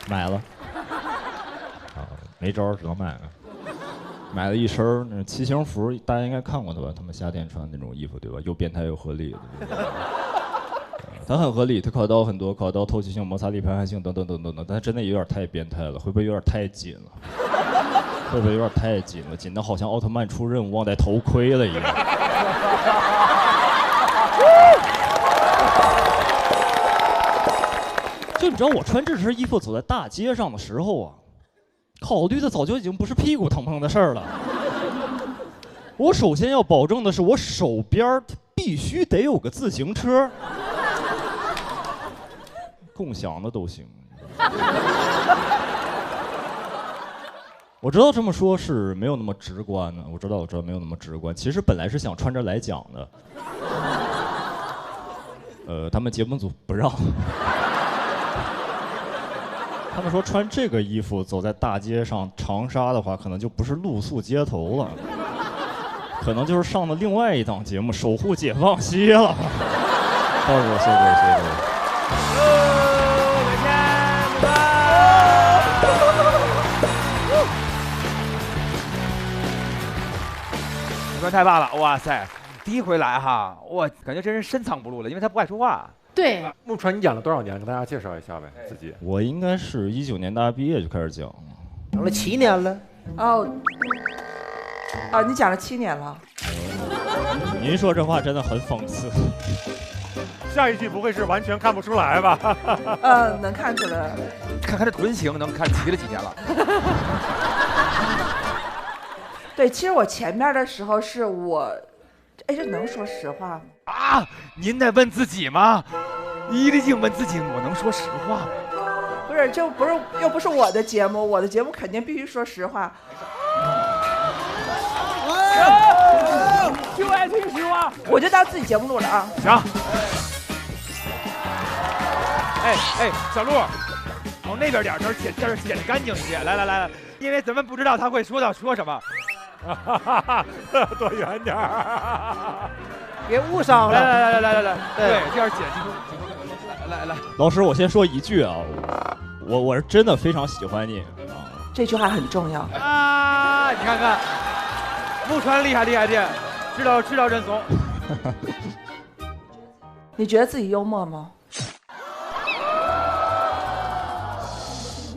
买了，没招只能买了。买了一身那骑行服，大家应该看过的吧？他们夏天穿那种衣服，对吧？又变态又合理的。它很合理，它考到很多，考到透气性、摩擦力、排汗性等等等等等，但真的有点太变态了，会不会有点太紧了？会不会有点太紧了？紧的好像奥特曼出任务忘带头盔了一样。就你知道我穿这身衣服走在大街上的时候啊，考虑的早就已经不是屁股疼不疼的事儿了。我首先要保证的是，我手边必须得有个自行车，共享的都行。我知道这么说是没有那么直观的，我知道没有那么直观。其实本来是想穿着来讲的，他们节目组不让。他们说穿这个衣服走在大街上，长沙的话可能就不是露宿街头了，可能就是上了另外一档节目《守护解放西》了。到时候谢谢各位。木川太棒了，哇塞！第一回来哈，我感觉真是深藏不露了，因为他不爱说话。对，木川，你讲了多少年？跟大家介绍一下呗，自己。我应该是19年大学毕业就开始讲，讲了7年了。哦，你讲了7年了。您说这话真的很讽刺。下一句不会是完全看不出来吧？能看出来。看这臀型，能看骑了几年了。对，其实我前面的时候是我，哎，这能说实话吗？啊，您在问自己吗？伊丽静问自己，我能说实话吗？不是，就不是，又不是我的节目，我的节目肯定必须说实话。就爱听实话，我就当自己节目录了啊。行。哎，小鹿，往那边点，这儿剪得干净一些。来，因为咱们不知道他会说什么。躲远点儿，别误伤了。来，对，这样剪来。老师，我先说一句啊，我是真的非常喜欢你啊。这句话很重要啊！你看看，木川厉害，知道认怂。你觉得自己幽默吗？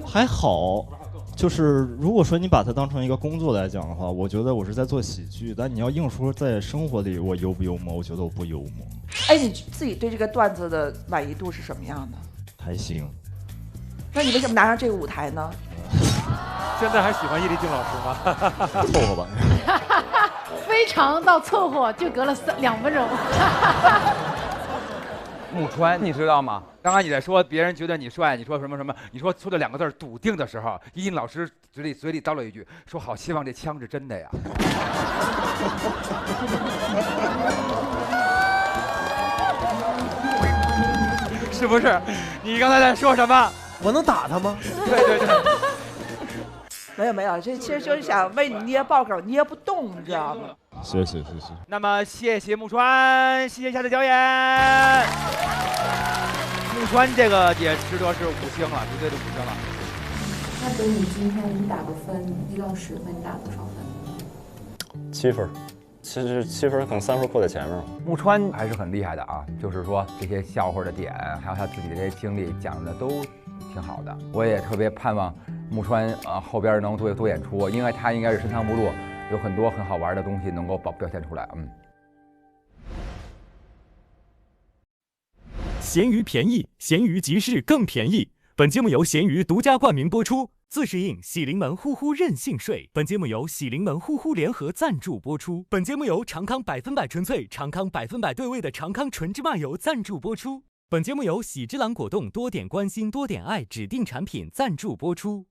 还好。就是如果说你把它当成一个工作来讲的话，我觉得我是在做喜剧，但你要硬说在生活里我幽不幽默，我觉得我不幽默。哎，你自己对这个段子的满意度是什么样的？还行。那你为什么拿上这个舞台呢？现在还喜欢叶丽静老师吗？凑合吧。非常到凑合，就隔了2分钟。木川，你知道吗？刚刚你在说别人觉得你帅，你说什么，你说的2个字笃定的时候，伊静老师嘴里叨了一句，说好希望这枪是真的呀。是不是？你刚才在说什么？我能打他吗？对。没有，这其实就是想为你捏爆梗，捏不动，你知道吗？谢谢。那么谢谢木川，谢谢下次表演。木川这个也值得是5星了，绝对是5星了。那给你今天你打个分，1到10分，你打多少分？7分。其实7分可能3分扣在前面。木川还是很厉害的啊，就是说这些笑话的点，还有他自己的这些经历讲的都挺好的。我也特别盼望木川后边能多演出，因为他应该是深藏不露，有很多很好玩的东西能够表现出来。闲鱼便宜，闲鱼即是更便宜。本节目由闲鱼独家冠名播出，自适应喜临门呼呼任性睡。本节目由喜临门呼呼联合赞助播出。本节目由长康100%纯粹、长康100%对味的长康纯芝麻油赞助播出。本节目由喜之郎果冻多点关心多点爱指定产品赞助播出。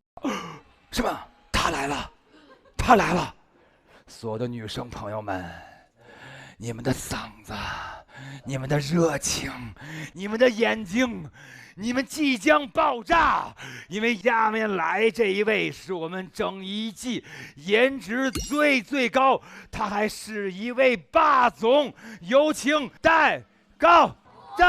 什么？他来了！所有的女生朋友们，你们的嗓子，你们的热情，你们的眼睛，你们即将爆炸！因为下面来这一位是我们整一季颜值最高，他还是一位霸总，有请戴高炸。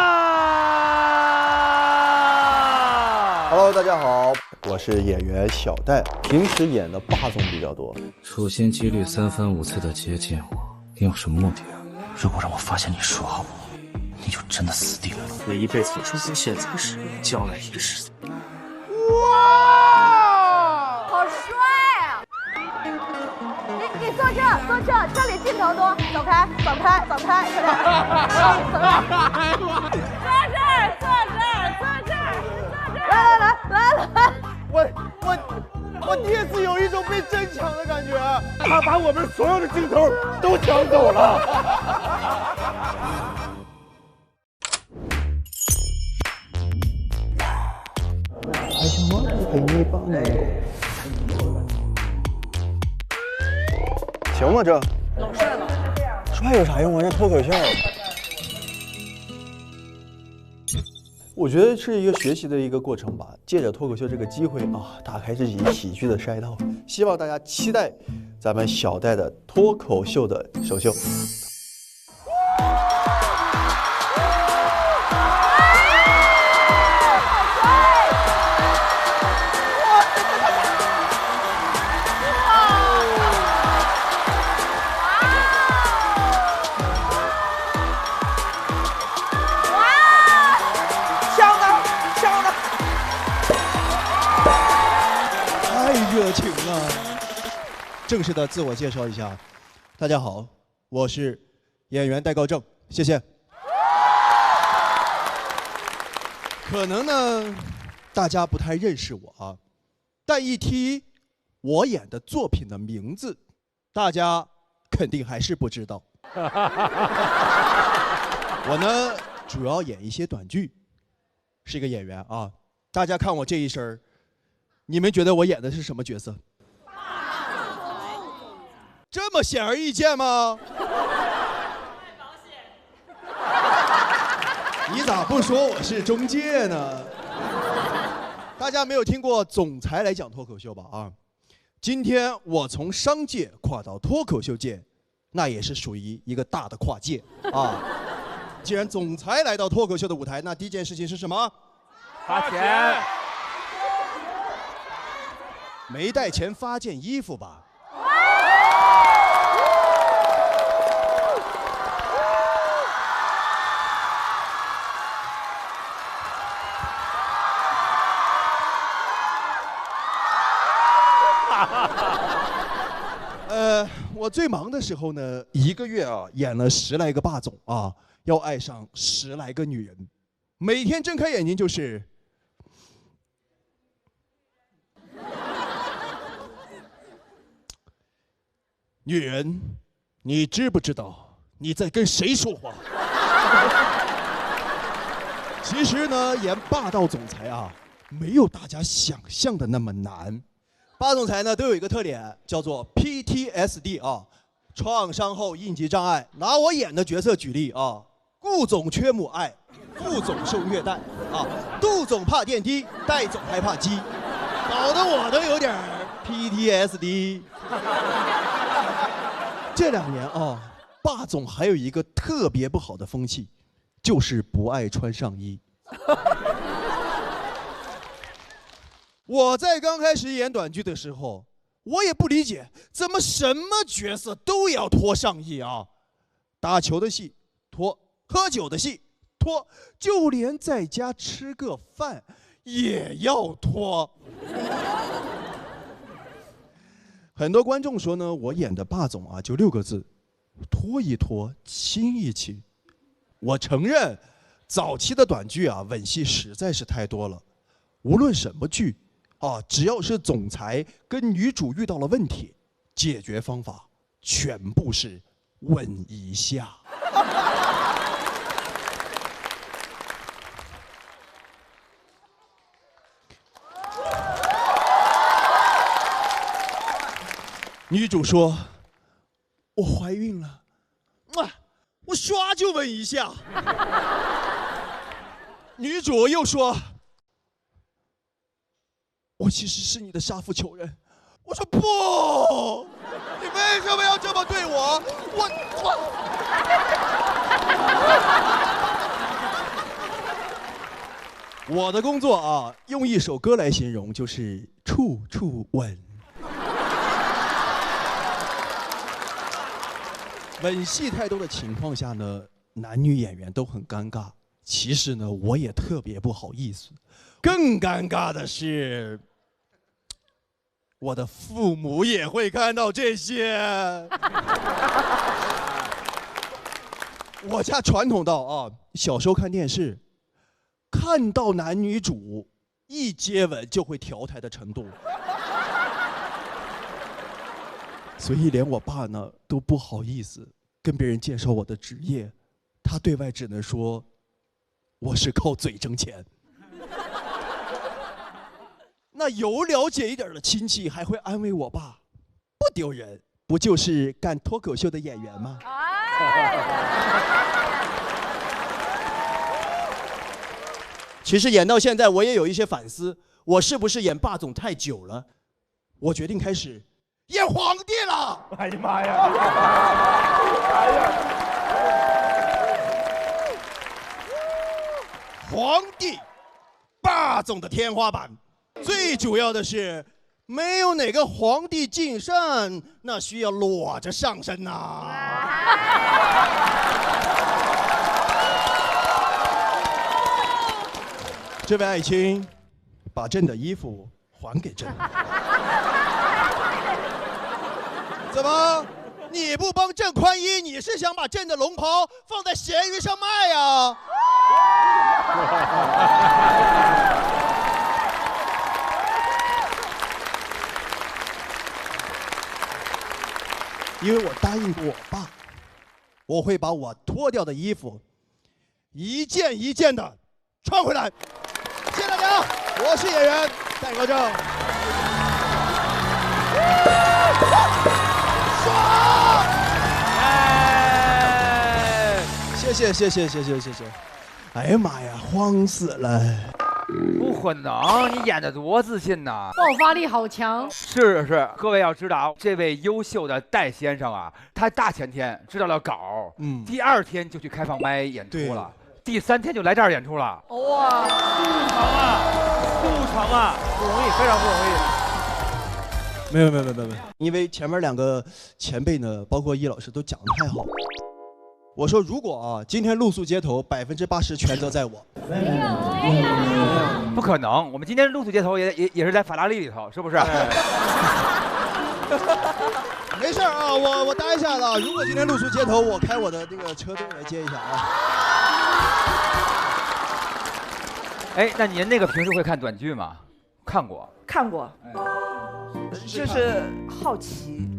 Hello， 大家好，我是演员小戴，平时演的霸总比较多。处心积虑3番5次的接近我，你有什么目的啊？如果让我发现你耍我，你就真的死定了。我一辈子出自现在时，将来也是。哇，好帅啊！你坐这，这里镜头多，走开，快点，走开。坐这儿，来，我第一次有一种被真抢的感觉，他把我们所有的镜头都抢走了。还行吗？陪你8年狗。行吗？这老帅了。帅有啥用啊？这脱口秀。我觉得是一个学习的一个过程吧，借着脱口秀这个机会啊，打开自己喜剧的赛道。希望大家期待咱们小戴的脱口秀的首秀。热情了！正式的自我介绍一下，大家好，我是演员戴高正，谢谢。可能呢，大家不太认识我啊，但一提我演的作品的名字，大家肯定还是不知道。我呢，主要演一些短剧，是一个演员啊。大家看我这一身，你们觉得我演的是什么角色？这么显而易见吗？你咋不说我是中介呢？大家没有听过总裁来讲脱口秀吧？啊，今天我从商界跨到脱口秀界，那也是属于一个大的跨界啊。既然总裁来到脱口秀的舞台，那第一件事情是什么？发钱。没带钱发件衣服吧？我最忙的时候呢，一个月啊演了10来个霸总啊，要爱上10来个女人，每天睁开眼睛就是。女人，你知不知道你在跟谁说话？其实呢，演霸道总裁啊，没有大家想象的那么难。霸总裁呢都有一个特点，叫做 PTSD 啊，创伤后应激障碍。拿我演的角色举例啊，顾总缺母爱，副总受虐待啊，杜总怕电梯，戴总还怕鸡，搞得我都有点 PTSD。这2年啊，霸总还有一个特别不好的风气，就是不爱穿上衣。我在刚开始演短剧的时候，我也不理解，怎么什么角色都要脱上衣啊？打球的戏脱，喝酒的戏脱，就连在家吃个饭也要脱。很多观众说呢，我演的霸总啊，就6个字：脱一脱，亲一亲。我承认，早期的短剧啊，吻戏实在是太多了。无论什么剧啊，只要是总裁跟女主遇到了问题，解决方法全部是吻一下。女主说：“我怀孕了。”我唰就吻一下。女主又说：“我其实是你的杀父仇人。”我说：“不，你为什么要这么对我？我的工作啊，用一首歌来形容就是处处吻。吻戏太多的情况下呢，男女演员都很尴尬。其实呢，我也特别不好意思。更尴尬的是，我的父母也会看到这些。我家传统到啊，小时候看电视，看到男女主一接吻就会调台的程度，所以连我爸呢都不好意思跟别人介绍我的职业，他对外只能说我是靠嘴挣钱。那有了解一点的亲戚还会安慰我爸，不丢人，不就是干脱口秀的演员吗？其实演到现在，我也有一些反思，我是不是演霸总太久了？我决定开始演皇帝了。哎呀妈呀！哎呀！皇帝，霸总的天花板。最主要的是，没有哪个皇帝晋升那需要裸着上身呐。这位爱卿，把朕的衣服还给朕。怎么？你不帮朕宽衣，你是想把朕的龙袍放在闲鱼上卖呀？因为我答应过我爸，我会把我脱掉的衣服一件一件的穿回来。谢谢大家，我是演员戴高正。爽！哎，谢谢。哎呀妈呀，慌死了！不可能，你演的多自信呐！爆发力好强。是，各位要知道，这位优秀的戴先生啊，他大前天知道了稿，第2天就去开放麦演出了，第3天就来这儿演出了。哇，不成啊，不容易，非常不容易。没有，因为前面2个前辈呢，包括易老师都讲得太好。我说，如果啊，今天露宿街头80%全责在我。不可能，我们今天露宿街头也是在法拉利里头，是不是？没事啊，我答应下了。如果今天露宿街头，我开我的这个车队来接一下啊。哎，那您那个平时会看短剧吗？看过，就是好奇，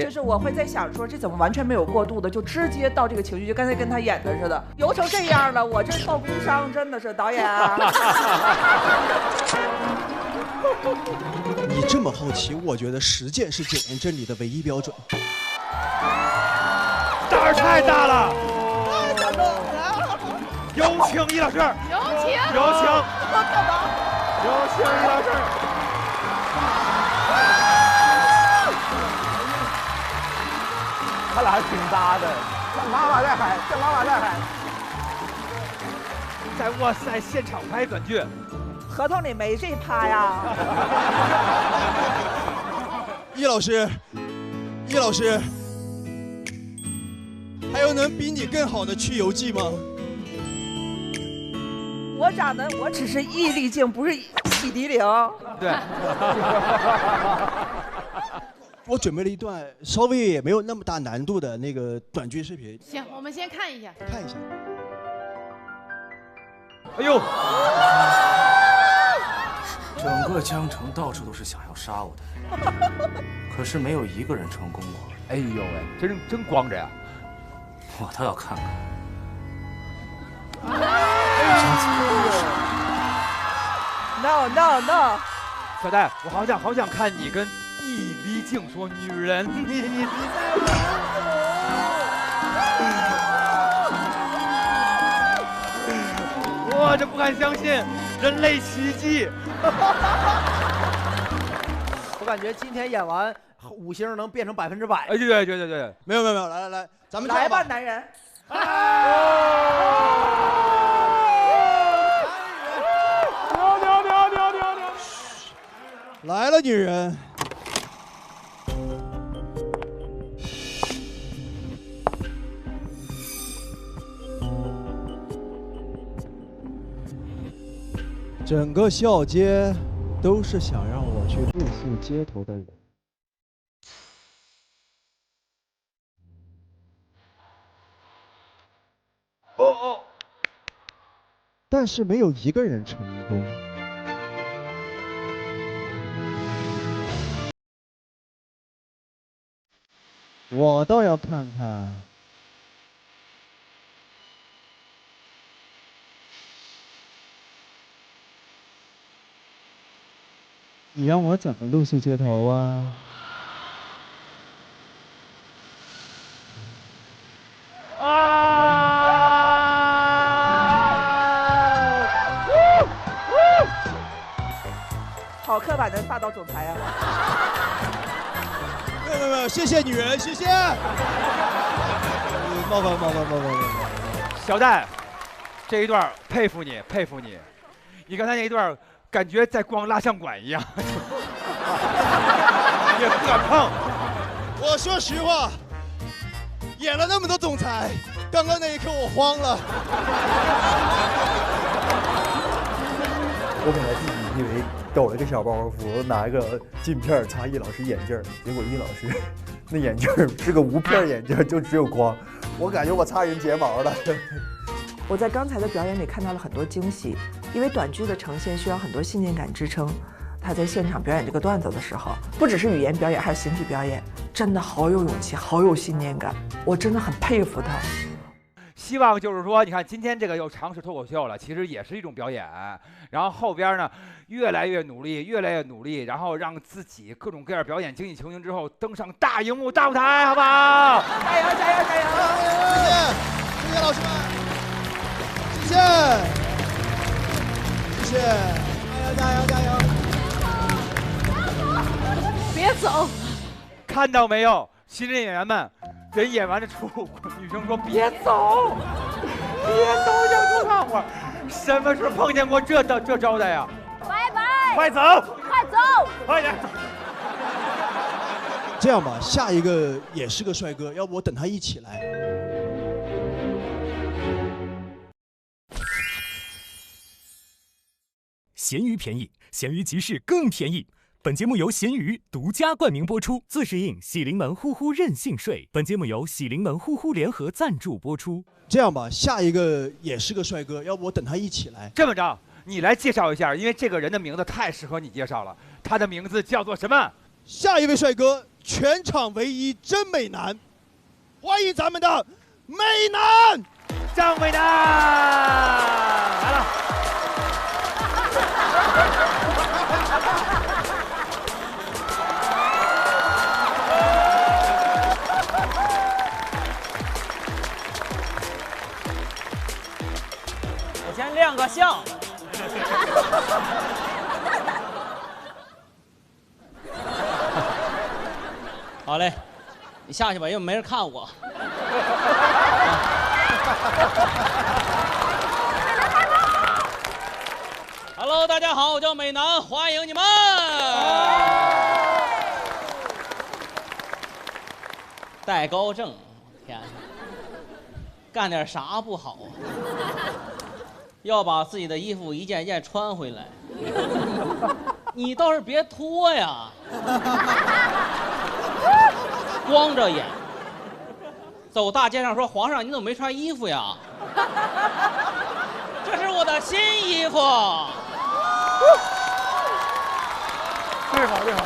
就是我会在想说，这怎么完全没有过渡的，就直接到这个情绪，就刚才跟他演的似的，游成这样了，我这报工伤真的是导演啊。你这么好奇，我觉得实践是检验真理的唯一标准。胆儿太大了！有请易老师，有请，干嘛？有请易老师。他俩还挺搭的，像妈妈在喊，哇塞，现场拍短剧，合同里没这趴呀。易老师，还有能比你更好的去游记吗？我只是毅力劲，不是洗涤灵。对。我准备了一段稍微也没有那么大难度的那个短剧视频。行，我们先看一下。哎呦！整个江城到处都是想要杀我的人，可是没有一个人成功过。哎呦喂，真光着呀！我倒要看看。No， 小戴，我好想看你跟易立竞说女人，你在玩我这不敢相信，人类奇迹。我感觉今天演完5星能变成100%。哎，对，没有，来，咱们来吧，男人。个女人。整个笑街都是想让我去露宿街头的人。但是没有一个人成功。我倒要看看。你让我怎么露宿街头啊？好刻板的霸道总裁啊！没有，谢谢女人，谢谢。冒犯。小戴，这一段佩服你，佩服你。你刚才那一段感觉在逛蜡像馆一样，也不敢碰。我说实话，演了那么多总裁，刚刚那一刻我慌了。我本来自己以为抖了个小包袱，拿一个镜片擦易老师眼镜，结果易老师那眼镜是个无片眼镜，就只有光，我感觉我擦人睫毛了。我在刚才的表演里看到了很多惊喜，因为短剧的呈现需要很多信念感支撑。他在现场表演这个段子的时候，不只是语言表演，还有形体表演，真的好有勇气，好有信念感，我真的很佩服他。希望就是说，你看今天这个又尝试脱口秀了，其实也是一种表演。然后后边呢，越来越努力，然后让自己各种各样表演精益求精之后，登上大荧幕、大舞台，好不好？加油！谢谢老师们，谢谢，加油！别走！看到没有，新人演员们，人演完了出，女生说别走，想多看会儿。什么时候碰见过这招的呀？拜拜！快走！快点！这样吧，下一个也是个帅哥，要不我等他一起来。闲鱼便宜，闲鱼集市更便宜。本节目由闲鱼独家冠名播出，自适应喜临门呼呼任性睡。本节目由喜临门呼呼联合赞助播出。这样吧，下一个也是个帅哥，要不我等他一起来。这么着，你来介绍一下，因为这个人的名字太适合你介绍了。他的名字叫做什么？下一位帅哥，全场唯一真美男，欢迎咱们的美男张美男来了。我先亮个相。好嘞，你下去吧，因为没人看我。Hello， 大家好，我叫美男，欢迎你们。戴高正，天哪，干点啥不好啊？要把自己的衣服一件一件穿回来。你倒是别脱呀，光着眼走大街上说皇上你怎么没穿衣服呀？这是我的新衣服。厉害！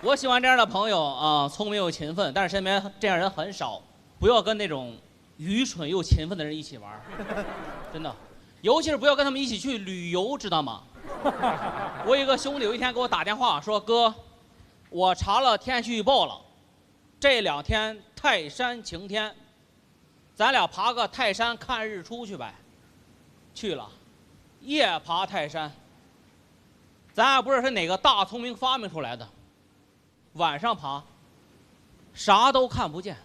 我喜欢这样的朋友啊，聪明又勤奋，但是身边这样人很少。不要跟那种愚蠢又勤奋的人一起玩，真的，尤其是不要跟他们一起去旅游，知道吗？我有一个兄弟有一天给我打电话说：“哥，我查了天气预报了，这2天泰山晴天，咱俩爬个泰山看日出去呗。”去了，夜爬泰山。咱也不知道是哪个大聪明发明出来的，晚上爬，啥都看不见。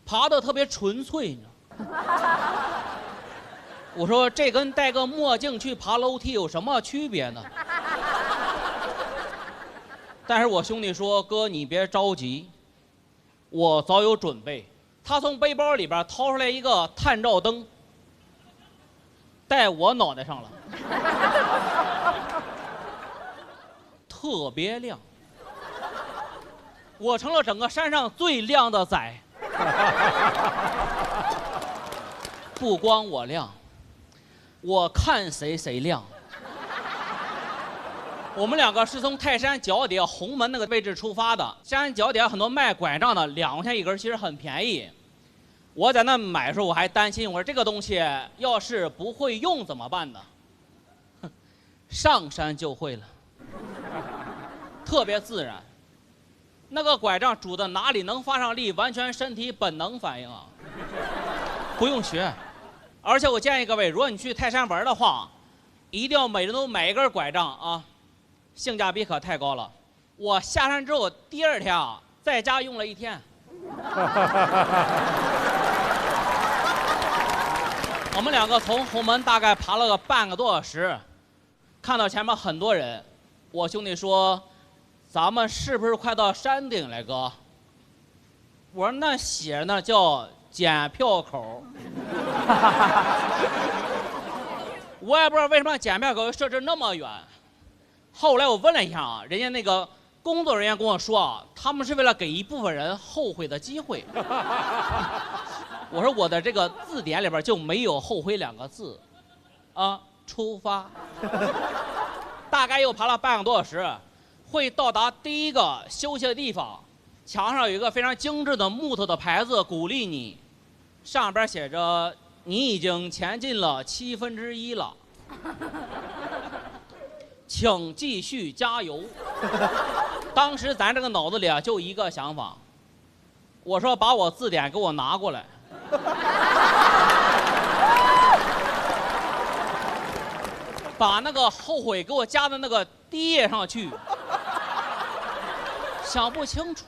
爬得特别纯粹，你知道？我说这跟戴个墨镜去爬楼梯有什么区别呢？但是我兄弟说：“哥，你别着急，我早有准备。”他从背包里边掏出来一个探照灯，戴我脑袋上了，特别亮。我成了整个山上最亮的仔。不光我亮，我看谁亮。我们两个是从泰山脚底下红门那个位置出发的，山脚底下很多卖拐杖的，2块钱一根，其实很便宜。我在那买的时候我还担心，我说这个东西要是不会用怎么办呢？上山就会了，特别自然。那个拐杖拄的哪里能发上力，完全身体本能反应啊，不用学。而且我建议各位，如果你去泰山玩的话，一定要每人都买一根拐杖啊，性价比可太高了。我下山之后第2天啊，在家用了1天。我们两个从红门大概爬了个半个多小时，看到前面很多人，我兄弟说：“咱们是不是快到山顶了，哥？”我说：“那写着呢，叫检票口。”我也不知道为什么检票口设置那么远。后来我问了一下啊，人家那个工作人员跟我说啊，他们是为了给一部分人后悔的机会。我说我的这个字典里边就没有后悔2个字，啊，出发。大概又爬了半个多小时，会到达第一个休息的地方，墙上有一个非常精致的木头的牌子鼓励你，上边写着你已经前进了1/7了，请继续加油。当时咱这个脑子里啊就一个想法，我说把我字典给我拿过来。把那个后悔给我加到那个第1页上去。想不清楚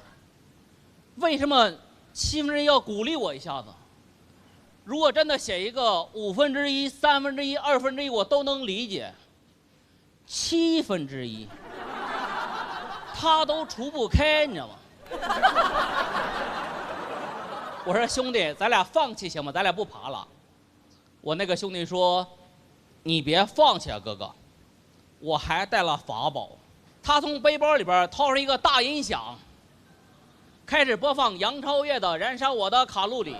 为什么1/7要鼓励我一下子。如果真的写一个1/5、1/3、2/1，我都能理解。1/7，他都除不开，你知道吗？我说兄弟，咱俩放弃行吗？咱俩不爬了。我那个兄弟说：“你别放弃啊，哥哥，我还带了法宝。”他从背包里边掏出一个大音响，开始播放杨超越的《燃烧我的卡路里》。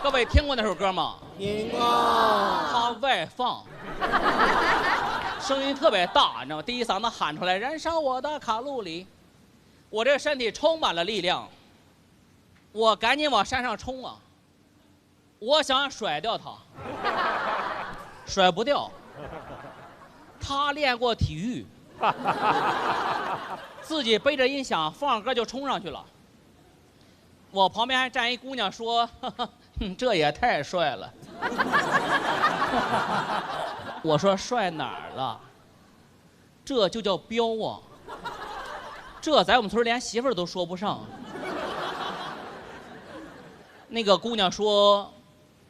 各位听过那首歌吗？听过。他外放，声音特别大，你知道吗？第一嗓子喊出来“燃烧我的卡路里”，我这身体充满了力量，我赶紧往山上冲啊！我想甩掉他，甩不掉。他练过体育，自己背着音响放上歌就冲上去了。我旁边还站一姑娘说：“呵呵，这也太帅了。”我说：“帅哪儿了？这就叫彪啊！这在我们村连媳妇儿都说不上。”那个姑娘说：“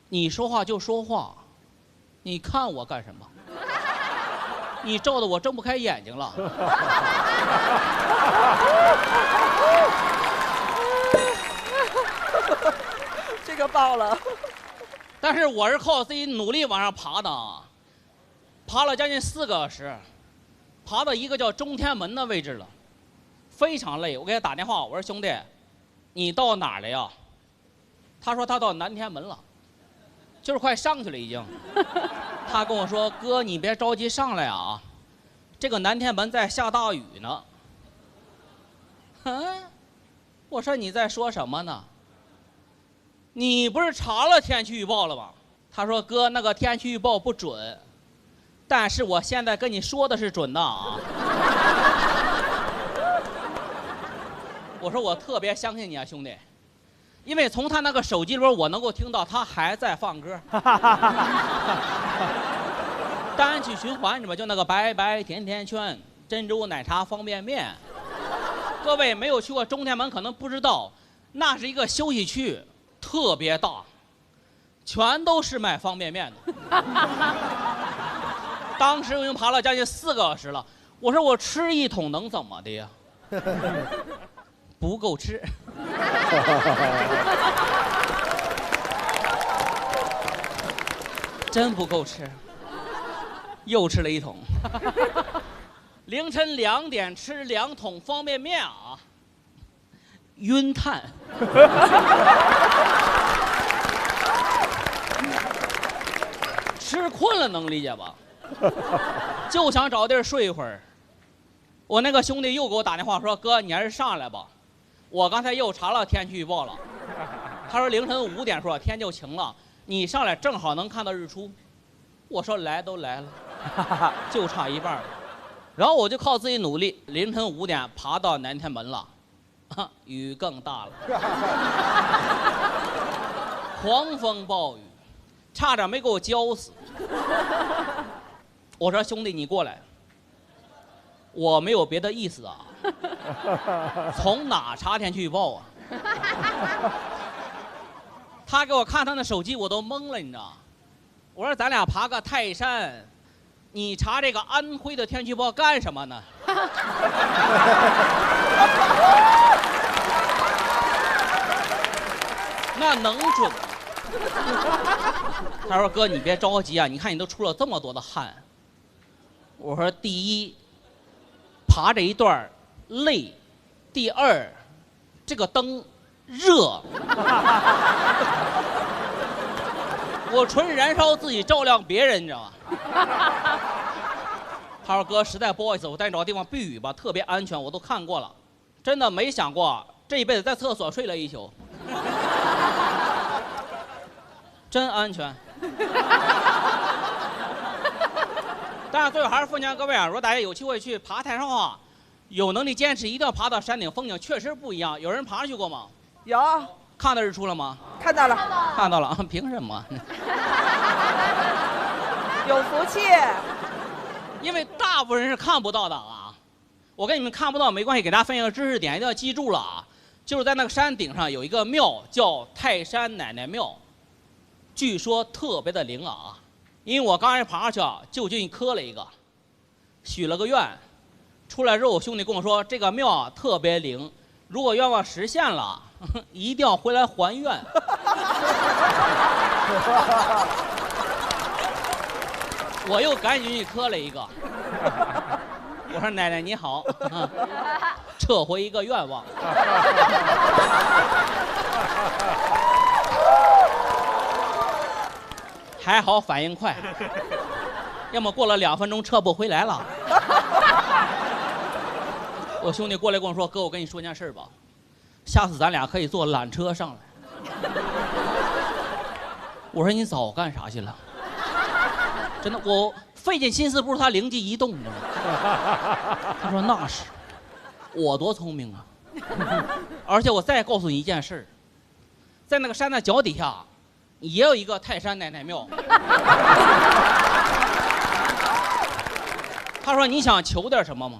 你说话就说话，你看我干什么？你照得我睁不开眼睛了。”这个爆了。但是我是靠自己努力往上爬的，爬了将近4个小时，爬到一个叫中天门的位置了，非常累。我给他打电话，我说：“兄弟，你到哪儿了呀？”他说他到南天门了，就是快上去了已经。他跟我说：“哥，你别着急上来啊，这个南天门在下大雨呢。”我说：“你在说什么呢？你不是查了天气预报了吗？”他说：“哥，那个天气预报不准，但是我现在跟你说的是准的啊。”我说：“我特别相信你啊，兄弟。”因为从他那个手机里边，我能够听到他还在放歌，单曲循环，什么就那个白白甜甜圈、珍珠奶茶方便面。各位没有去过中天门，可能不知道，那是一个休息区，特别大，全都是卖方便面的。当时我已经爬了将近4个小时了，我说我吃1桶能怎么的呀？不够吃。真不够吃，又吃了1桶。凌晨2点吃2桶方便面啊，晕碳。吃困了能理解吧？就想找地儿睡一会儿。我那个兄弟又给我打电话说：“哥，你还是上来吧。我刚才又查了天气预报了，他说凌晨5点说天就晴了，你上来正好能看到日出。”我说来都来了，就差一半了。然后我就靠自己努力，凌晨5点爬到南天门了，雨更大了，狂风暴雨，差点没给我浇死。我说兄弟你过来，我没有别的意思啊，从哪查天气预报啊？他给我看他的手机，我都懵了，你知道？我说咱俩爬个泰山，你查这个安徽的天气预报干什么呢？那能准？他说哥你别着急啊，你看你都出了这么多的汗。我说第一，爬这一段累；第二，这个灯热。我纯燃烧自己照亮别人，你知道吗？他说哥实在不好意思，我带你找个地方避雨吧，特别安全，我都看过了，真的没想过这一辈子在厕所睡了1宿，真安全。但是最后还是奉劝各位啊，如果大家有机会去爬泰山的话，有能力坚持一定要爬到山顶，风景确实不一样。有人爬上去过吗？有。看到日出了吗？看到了。看到了，凭什么？有福气。因为大部分人是看不到的啊。我跟你们看不到没关系，给大家分享个知识点，一定要记住了啊。就是在那个山顶上有一个庙，叫泰山奶奶庙，据说特别的灵啊。因为我刚才爬上去啊，就近磕了一个，许了个愿，出来之后我兄弟跟我说，这个庙啊特别灵，如果愿望实现了，一定要回来还愿。我又赶紧去磕了一个，我说奶奶你好，撤回一个愿望。还好反应快，要么过了2分钟撤不回来了。我兄弟过来跟我说：“哥，我跟你说件事吧，下次咱俩可以坐缆车上来。”我说：“你早干啥去了？”真的，我费尽心思不如他灵机一动，你知道吗？他说：“那是，我多聪明啊！而且我再告诉你一件事，在那个山的脚底下。”也有一个泰山奶奶庙。他说：“你想求点什么吗？”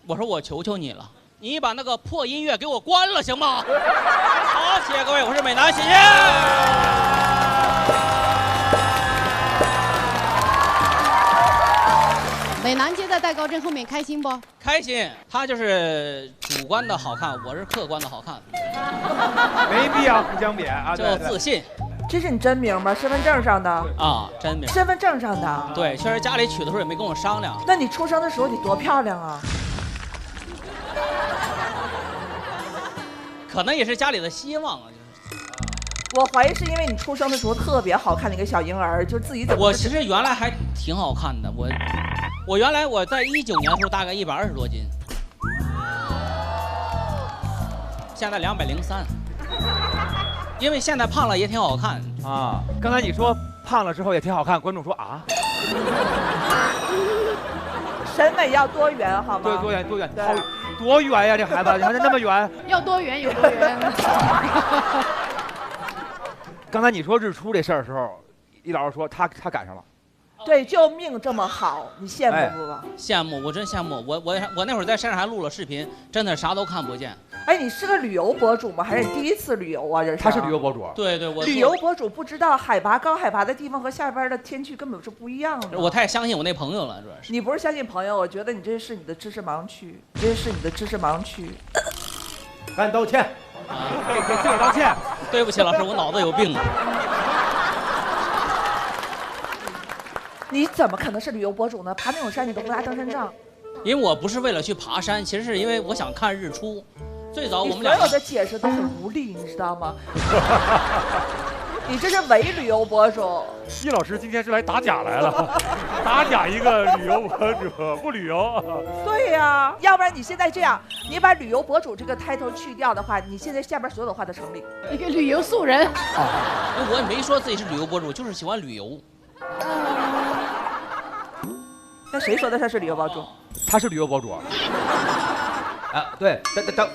我说：“我求求你了，你把那个破音乐给我关了，行吗？”好，谢谢各位，我是美男，谢谢。美男接在戴高真后面，开心不？开心，他就是主观的好看，我是客观的好看。没必要互相贬啊，就自信。这是你真名吗？身份证上的？啊，真名。身份证上的？对，确实家里取的时候也没跟我商量。那你出生的时候你多漂亮啊！可能也是家里的希望啊。我怀疑是因为你出生的时候特别好看的一个小婴儿，就自己怎么？我其实原来还挺好看的，我原来我在19年的时候大概120多斤，现在203。因为现在胖了也挺好看啊。刚才你说胖了之后也挺好看，观众说啊，审美要多元好吗？对，多元，好，多远呀，这孩子，你看这那么远。要多元有多元。刚才你说日出这事儿的时候，易老师说他赶上了。对，就命这么好，你羡慕不吧？羡慕，我真羡慕。我那会儿在山上还录了视频，真的啥都看不见。哎，你是个旅游博主吗？还是你第一次旅游啊？这是？他是旅游博主。对对，我旅游博主不知道高海拔的地方和下边的天气根本是不一样的。我太相信我那朋友了，主要是。你不是相信朋友，我觉得你这是你的知识盲区，这是你的知识盲区。赶紧道歉。给自己道歉。对不起，老师，我脑子有病。你怎么可能是旅游博主呢？爬那种山你都不拿登山杖。因为我不是为了去爬山，其实是因为我想看日出。最早我们所有的解释都很无力，你知道吗？你这是伪旅游博主。易老师今天是来打假来了，打假一个旅游博主不旅游。对呀，要不然你现在这样，你把旅游博主这个 title 去掉的话，你现在下边所有的话都成立。一个旅游素人。我也没说自己是旅游博主，就是喜欢旅游。那谁说的他是旅游博主？他是旅游博主。啊，对，等。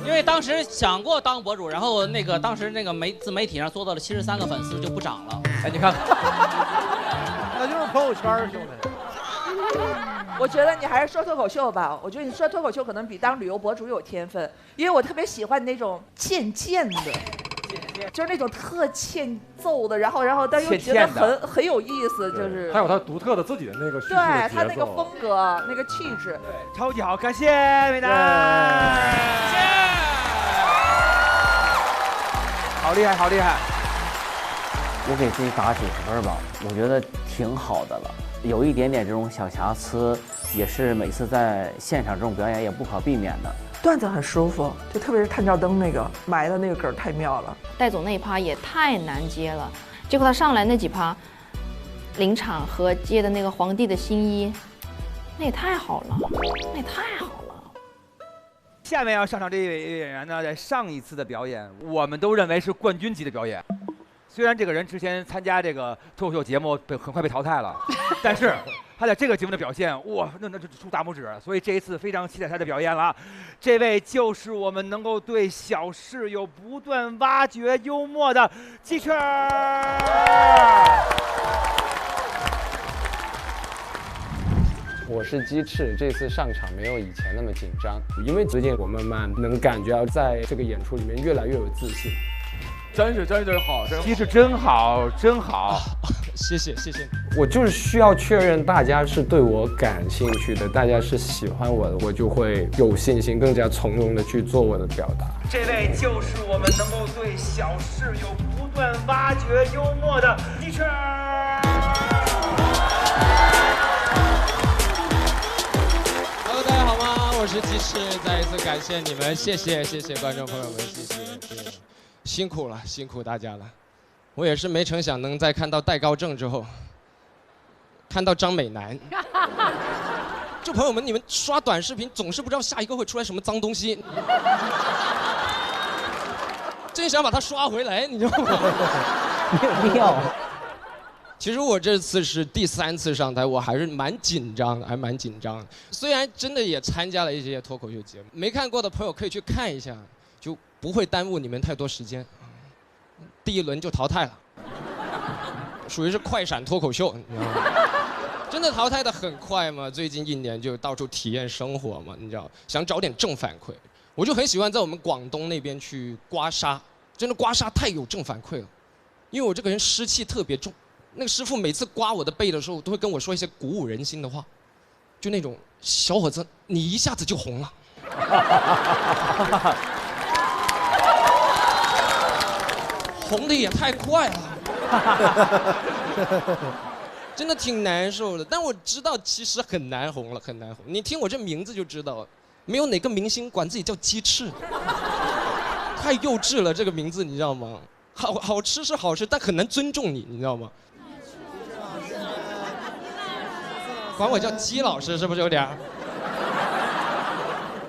因为当时想过当博主，然后当时自媒体上做到了73个粉丝就不涨了。哎，你看，那就是朋友圈兄弟。我觉得你还是说脱口秀吧。我觉得你说脱口秀可能比当旅游博主有天分，因为我特别喜欢那种贱的。就是那种特欠揍的，然后但又觉得很有意思，就是还有他独特的自己的那个叙事对他那个风格、那个气质，对，超级好，感谢美男，好厉害，好厉害！我给自己打9分吧，我觉得挺好的了，有一点点这种小瑕疵，也是每次在现场这种表演也不可避免的。段子很舒服，就特别是探照灯那个埋的那个梗太妙了。戴总那一趴也太难接了，结果他上来那几趴，临场和接的那个皇帝的新衣，那也太好了，那也太好了。下面要上场这一位演员呢，在上一次的表演，我们都认为是冠军级的表演。虽然这个人之前参加这个脱口秀节目很快被淘汰了，但是他在这个节目的表现，哇，那就竖大拇指。所以这一次非常期待他的表演了。这位就是我们能够对小事有不断挖掘幽默的鸡翅。我是鸡翅，这次上场没有以前那么紧张，因为最近我慢慢能感觉到在这个演出里面越来越有自信。真好，鸡翅真好，真好。谢谢。我就是需要确认大家是对我感兴趣的，大家是喜欢我的，我就会有信心，更加从容的去做我的表达。这位就是我们能够对小事有不断挖掘幽默的鸡翅。Hello， 大家好吗？我是鸡翅，再一次感谢你们，谢谢观众朋友们，谢谢。辛苦大家了，我也是没成想能在看到戴高正之后，看到张美男。就朋友们，你们刷短视频总是不知道下一个会出来什么脏东西，真想把它刷回来，你知道吗？没有必要。其实我这次是第3次上台，我还是蛮紧张的，虽然真的也参加了一些脱口秀节目，没看过的朋友可以去看一下。就不会耽误你们太多时间，第1轮就淘汰了，属于是快闪脱口秀，你知道吗？真的淘汰的很快嘛。最近1年就到处体验生活嘛，你知道，想找点正反馈，我就很喜欢在我们广东那边去刮痧，真的刮痧太有正反馈了，因为我这个人湿气特别重，那个师傅每次刮我的背的时候，都会跟我说一些鼓舞人心的话，就那种小伙子，你一下子就红了。红的也太快了，真的挺难受的。但我知道其实很难红了，很难红。你听我这名字就知道，没有哪个明星管自己叫鸡翅，太幼稚了这个名字，你知道吗？好吃是好吃，但很难尊重你，你知道吗？管我叫鸡老师是不是有点？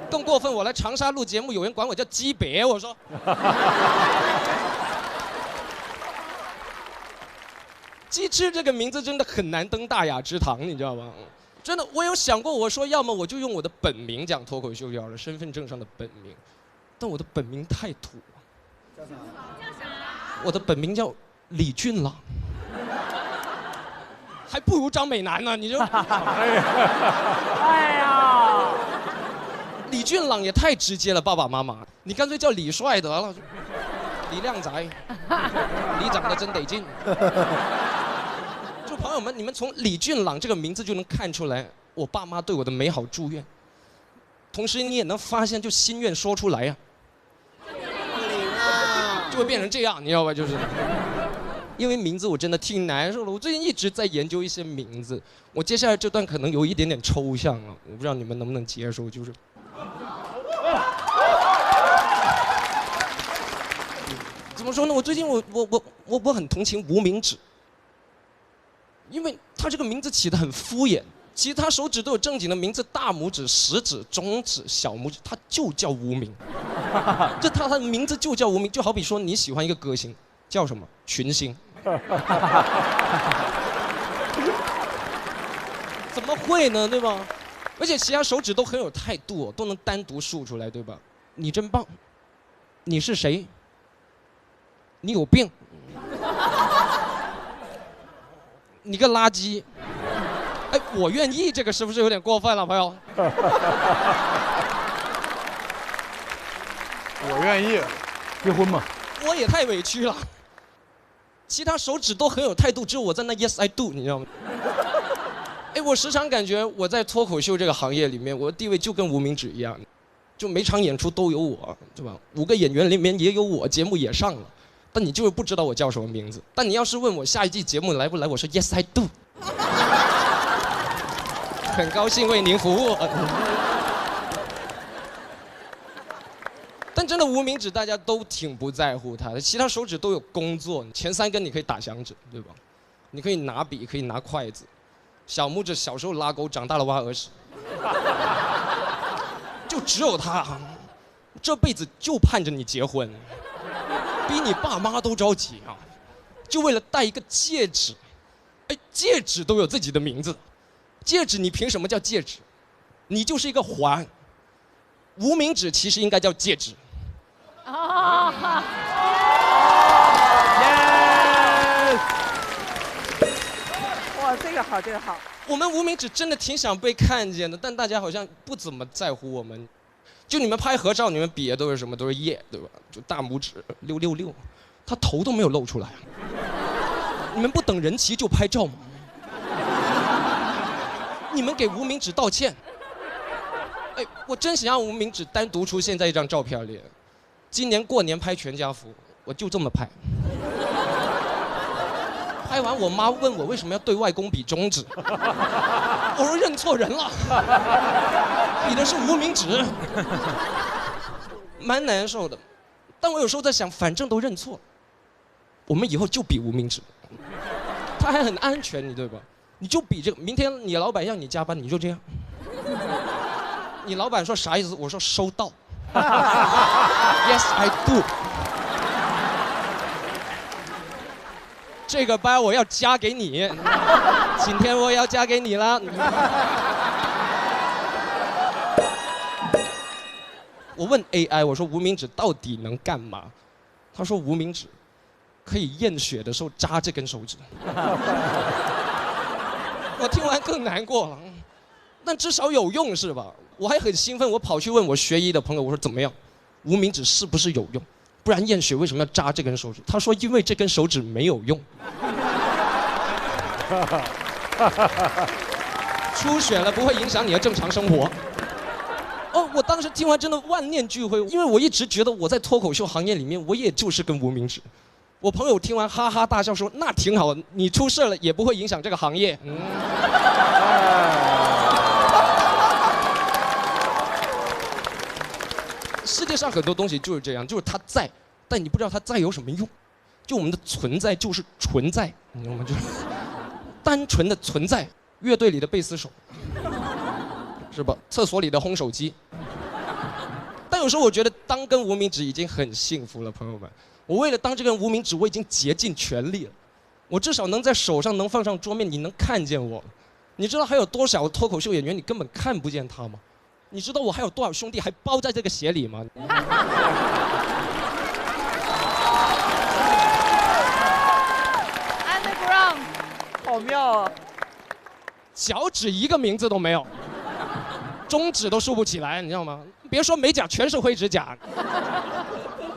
更过分，我来长沙录节目，有人管我叫鸡别，我说。鸡翅这个名字真的很难登大雅之堂，你知道吗？真的，我有想过，我说要么我就用我的本名讲脱口秀就好了，身份证上的本名，但我的本名太土了。叫啥？我的本名叫李俊朗。还不如张美男呢，你就。哎呀，李俊朗也太直接了，爸爸妈妈，你干脆叫李帅得了，李靓仔，李长得真得劲。就朋友们，你们从李俊朗这个名字就能看出来，我爸妈对我的美好祝愿。同时你也能发现，就心愿说出来呀、就会变成这样，你知道吧？就是，因为名字我真的挺难受的。我最近一直在研究一些名字，我接下来这段可能有一点点抽象啊，我不知道你们能不能接受，就是。怎么说呢？我最近我很同情无名指，因为他这个名字起得很敷衍。其他手指都有正经的名字，大拇指、食指、中指、小拇指，他就叫无名。这他的名字就叫无名，就好比说你喜欢一个歌星，叫什么？群星。怎么会呢？对吧？而且其他手指都很有态度、哦，都能单独竖出来，对吧？你真棒。你是谁？你有病。你个垃圾。哎，我愿意，这个是不是有点过分了，朋友？我愿意，结婚嘛。我也太委屈了。其他手指都很有态度，只有我在那 Yes I do， 你知道吗？哎，我时常感觉我在脱口秀这个行业里面，我的地位就跟无名指一样，就每场演出都有我，对吧？5个演员里面也有我，节目也上了，但你就是不知道我叫什么名字。但你要是问我下一季节目来不来，我说 Yes I do。很高兴为您服务。但真的无名指大家都挺不在乎它的，其他手指都有工作，前3根你可以打响指，对吧？你可以拿笔，可以拿筷子。小拇指小时候拉钩，长大了挖耳屎。就只有他，这辈子就盼着你结婚，比你爸妈都着急啊！就为了戴一个戒指，哎，戒指都有自己的名字。戒指你凭什么叫戒指？你就是一个环。无名指其实应该叫戒指。哇，这个好，这个好。我们无名指真的挺想被看见的，但大家好像不怎么在乎我们。就你们拍合照，你们比的都是什么？都是耶，对吧？就大拇指666，他头都没有露出来。你们不等人齐就拍照吗？你们给无名指道歉。哎，我真想让无名指单独出现在一张照片里。今年过年拍全家福，我就这么拍。拍完，我妈问我为什么要对外公比中指，我说认错人了，比的是无名指，蛮难受的。但我有时候在想，反正都认错，我们以后就比无名指，它还很安全，你对吧？你就比这个，明天你老板让你加班，你就这样。你老板说啥意思？我说收到。Yes, I do。这个班我要加给你，今天我要加给你了。我问 AI， 我说无名指到底能干嘛？他说无名指可以验血的时候扎这根手指。我听完更难过了，但至少有用是吧？我还很兴奋，我跑去问我学医的朋友，我说怎么样，无名指是不是有用？不然验血为什么要扎这根手指？他说因为这根手指没有用。出血了不会影响你的正常生活。哦，我当时听完真的万念俱灰，因为我一直觉得我在脱口秀行业里面，我也就是根无名指。我朋友听完哈哈大笑说：“那挺好，你出事了也不会影响这个行业。”世界上很多东西就是这样，就是它在，但你不知道它在有什么用。就我们的存在就是纯在，你知道吗？就是单纯的存在。乐队里的贝斯手，是吧？厕所里的烘手机。但有时候我觉得当根无名指已经很幸福了，朋友们。我为了当这根无名指，我已经竭尽全力了。我至少能在手上，能放上桌面，你能看见我。你知道还有多少脱口秀演员你根本看不见他吗？你知道我还有多少兄弟还包在这个鞋里吗？ Underground， 好妙啊！脚趾一个名字都没有，中指都竖不起来，你知道吗？别说美甲，全是灰指甲，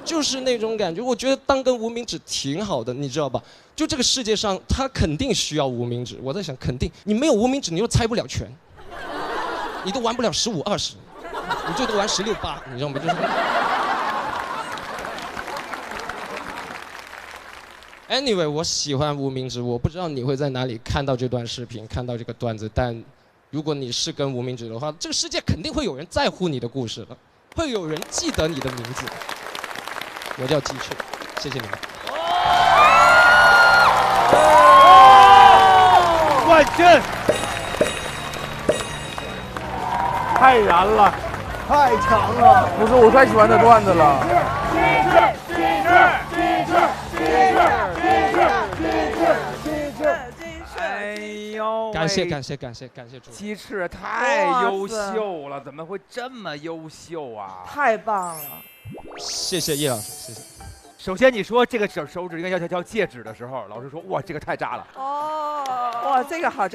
就是那种感觉。我觉得当根无名指挺好的，你知道吧？就这个世界上，他肯定需要无名指。我在想，肯定你没有无名指，你又猜不了拳，你都玩不了15、20，你最多玩16、8，你知道吗？就是。Anyway， 我喜欢无名指，我不知道你会在哪里看到这段视频，看到这个段子，但如果你是根无名指的话，这个世界肯定会有人在乎你的故事的，会有人记得你的名字。我叫鸡翅，谢谢你们。冠军，太燃了，太强了，不是我太喜欢的段子了。哎呦，感谢主，鸡翅太优秀了，怎么会这么优秀啊？太棒了！谢谢叶老师，谢谢。首先你说这个手指应该叫戒指的时候，老师说哇这个太炸了。哦，哇这个好，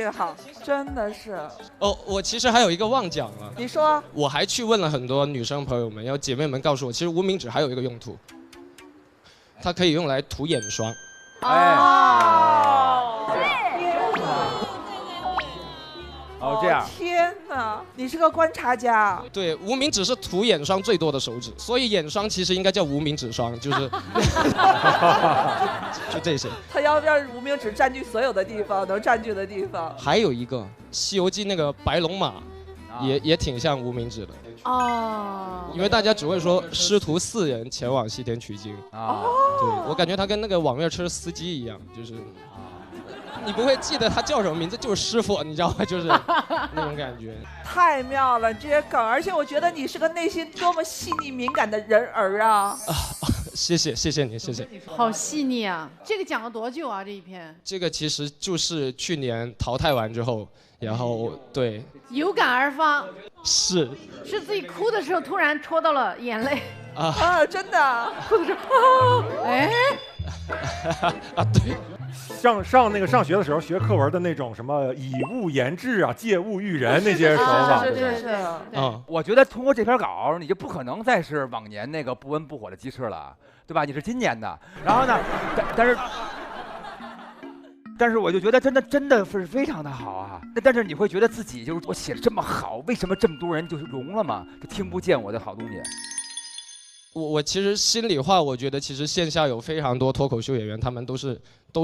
真的是。哦，我其实还有一个忘讲了。你说。我还去问了很多女生朋友们，然后姐妹们告诉我，其实无名指还有一个用途，它可以用来涂眼霜。哦，这样。天哪，你是个观察家。对，无名指是涂眼霜最多的手指，所以眼霜其实应该叫无名指霜，就是就这些。他要让无名指占据所有的地方，能占据的地方。还有一个《西游记》那个白龙马，也挺像无名指的。哦。因为大家只会说师徒4人前往西天取经啊。对，我感觉他跟那个网约车司机一样，就是。你不会记得他叫什么名字，就是师傅，你知道吗？就是那种感觉。太妙了，这些梗，而且我觉得你是个内心多么细腻敏感的人儿啊！谢谢你，谢谢。好细腻啊！这个讲了多久啊？这一篇？这个其实就是去年淘汰完之后，然后对。有感而发。是自己哭的时候突然戳到了眼泪。啊，真的。哭的时候，哎。啊，对。上学的时候学课文的那种什么以物言志啊，借物喻人那些时候吧。是。我觉得通过这篇稿，你就不可能再是往年那个不温不火的鸡翅了，对吧？你是今年的，然后呢，但是我就觉得真的是非常的好啊。但是你会觉得自己就是我写的这么好，为什么这么多人就是聋了吗？就听不见我的好东西。我其实心里话，我觉得其实线下有非常多脱口秀演员，他们都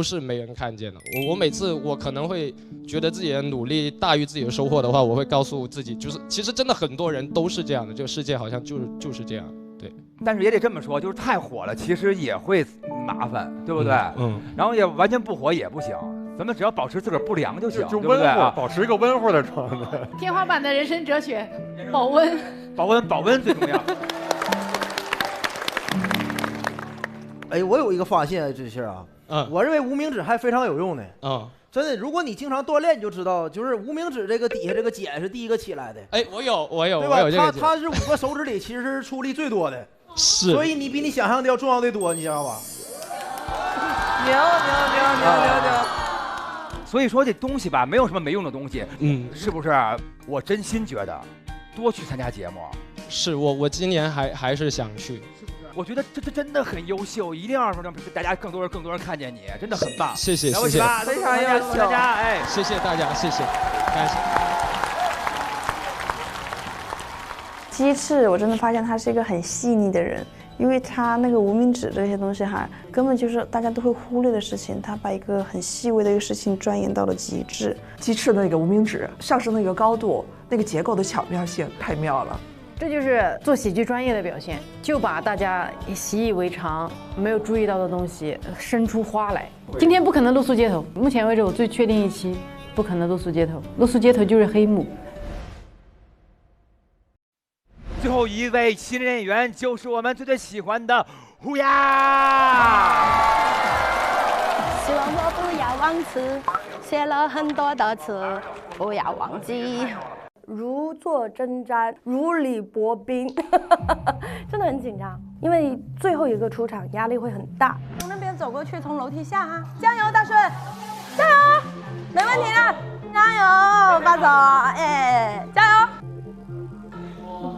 是没人看见的。我每次我可能会觉得自己的努力大于自己的收获的话，我会告诉自己，就是其实真的很多人都是这样的，这个世界好像就是这样。对，但是也得这么说，就是太火了，其实也会麻烦，对不对？然后也完全不火也不行，咱们只要保持自个儿不凉就行，就温乎，保持一个温乎的状态。天花板的人生哲学，保温最重要。哎，我有一个发现，这事啊，我认为无名指还非常有用的。真的，如果你经常锻炼，你就知道，就是无名指这个底下这个茧是第一个起来的。哎，我有，对吧？它是5个手指里其实是出力最多的，是。所以你比你想象的要重要的多，你知道吧？牛！所以说这东西吧，没有什么没用的东西，是不是？我真心觉得，多去参加节目。是我今年还是想去。我觉得这真的很优秀，一定要让大家更多人看见你，真的很棒。谢谢，非常优秀，大家哎，谢谢大家，谢谢，感谢。鸡翅，我真的发现他是一个很细腻的人，因为他那个无名指这些东西哈，根本就是大家都会忽略的事情，他把一个很细微的一个事情钻研到了极致。鸡翅的那个无名指上升的一个高度，那个结构的巧妙性太妙了。这就是做喜剧专业的表现，就把大家习以为常、没有注意到的东西生出花来。今天不可能露宿街头，目前为止我最确定一期不可能露宿街头，露宿街头就是黑幕。最后一位新人演员就是我们最喜欢的胡雅。希望我不要忘词，写了很多的词，不要忘记。如坐针毡，如履薄冰，真的很紧张，因为最后一个出场压力会很大。从那边走过去，从楼梯下啊，加油，大顺，加油，没问题的，加油。走，哎，加油！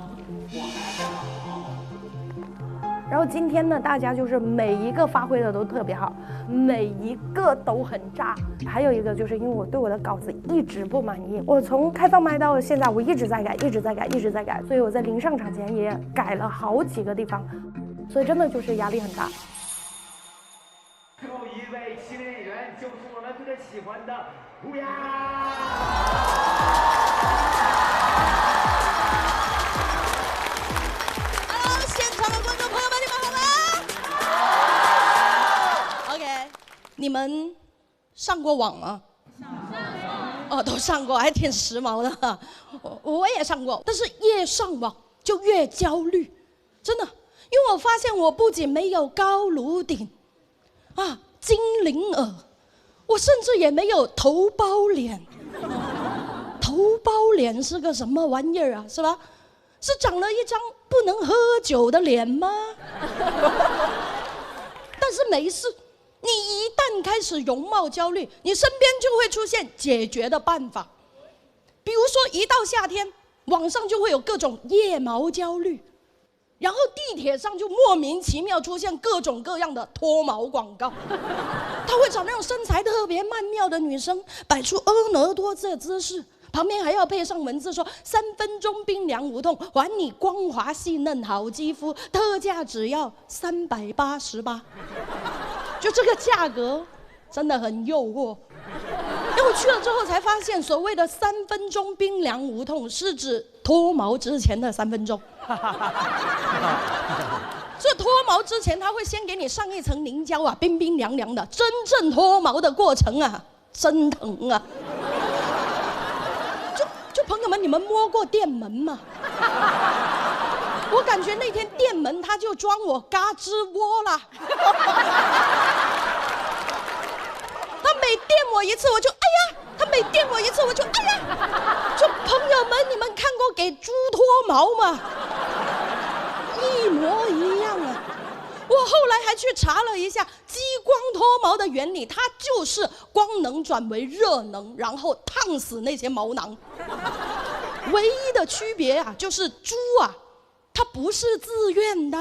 然后今天呢，大家就是每一个发挥的都特别好，每一个都很炸。还有一个就是因为我对我的稿子一直不满意，我从开放麦到现在我一直在改，一直在改，一直在改，所以我在临上场前也改了好几个地方，所以真的就是压力很大。最后一位新人演员就是我们特别喜欢的乌鸦。Hello， 现场的观众朋友们，你们好吗 ？OK， 你们上过网吗？哦，都上过，还挺时髦的。我也上过，但是越上网就越焦虑，真的，因为我发现我不仅没有高颅顶。啊，精灵耳，我甚至也没有头包脸。头包脸是个什么玩意儿啊？是吧？是长了一张不能喝酒的脸吗？但是没事，你一旦开始容貌焦虑，你身边就会出现解决的办法。比如说，一到夏天，网上就会有各种腋毛焦虑。然后地铁上就莫名其妙出现各种各样的脱毛广告，他会找那种身材特别曼妙的女生摆出婀娜多姿的姿势，旁边还要配上文字说3分钟冰凉无痛，还你光滑细嫩好肌肤，特价只要388，就这个价格真的很诱惑。因为我去了之后才发现，所谓的3分钟冰凉无痛是指脱毛之前的3分钟。这脱毛之前，他会先给你上一层凝胶啊，冰冰凉凉的。真正脱毛的过程啊，真疼啊！就朋友们，你们摸过电门吗？我感觉那天电门他就装我嘎吱窝了。他每电我一次，我就哎呀；他每电我一次，我就哎呀。就朋友们，你们看过给猪脱毛吗？一模一样啊！我后来还去查了一下激光脱毛的原理，它就是光能转为热能，然后烫死那些毛囊。唯一的区别啊，就是猪啊，它不是自愿的。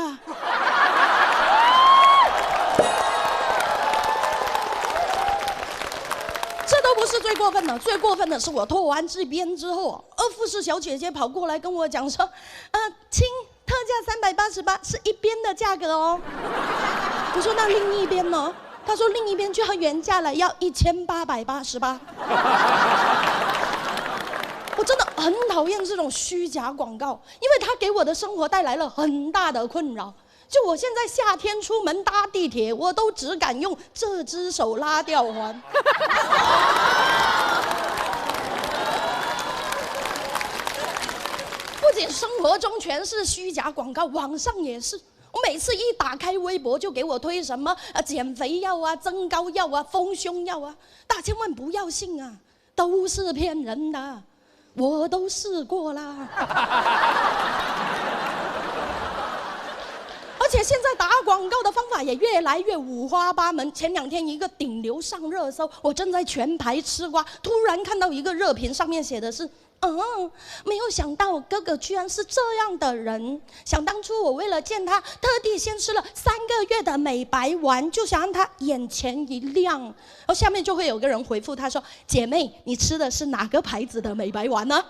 这都不是最过分的，最过分的是我脱完这边之后，二护士小姐姐跑过来跟我讲说，亲，特价388是一边的价格哦。我说那另一边呢？她说另一边就要原价了，要1888。我真的很讨厌这种虚假广告，因为它给我的生活带来了很大的困扰。就我现在夏天出门搭地铁，我都只敢用这只手拉吊环。不仅生活中全是虚假广告，网上也是。我每次一打开微博，就给我推什么减肥药啊、增高药啊、丰胸药啊，大家千万不要信啊，都是骗人的，我都试过啦。而且现在打广告的方法也越来越五花八门。前2天一个顶流上热搜，我正在全排吃瓜，突然看到一个热评，上面写的是没有想到哥哥居然是这样的人。想当初我为了见他，特地先吃了3个月的美白丸，就想让他眼前一亮。然后下面就会有个人回复他说：“姐妹，你吃的是哪个牌子的美白丸呢？”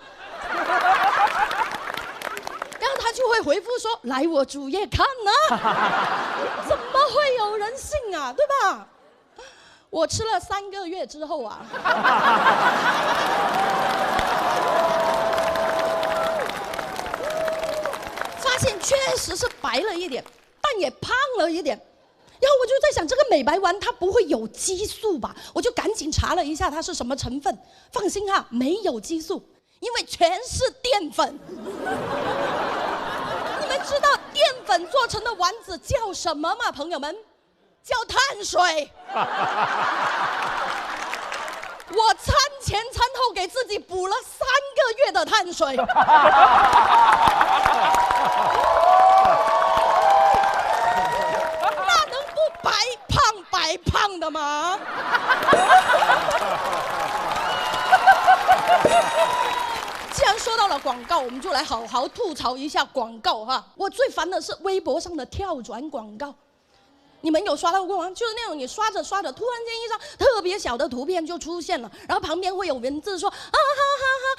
然后他就会回复说：“来我主页看呢。”怎么会有人信啊？对吧？我吃了3个月之后啊。发现确实是白了一点，但也胖了一点。然后我就在想，这个美白丸它不会有激素吧？我就赶紧查了一下它是什么成分。放心哈，没有激素，因为全是淀粉。你们知道淀粉做成的丸子叫什么吗？朋友们，叫碳水。我餐前餐后给自己补了3个月的碳水。那能不白胖的吗？广告，我们就来好好吐槽一下广告哈。我最烦的是微博上的跳转广告。你们有刷到过吗？就是那种你刷着刷着，突然间一张特别小的图片就出现了，然后旁边会有文字说啊哈哈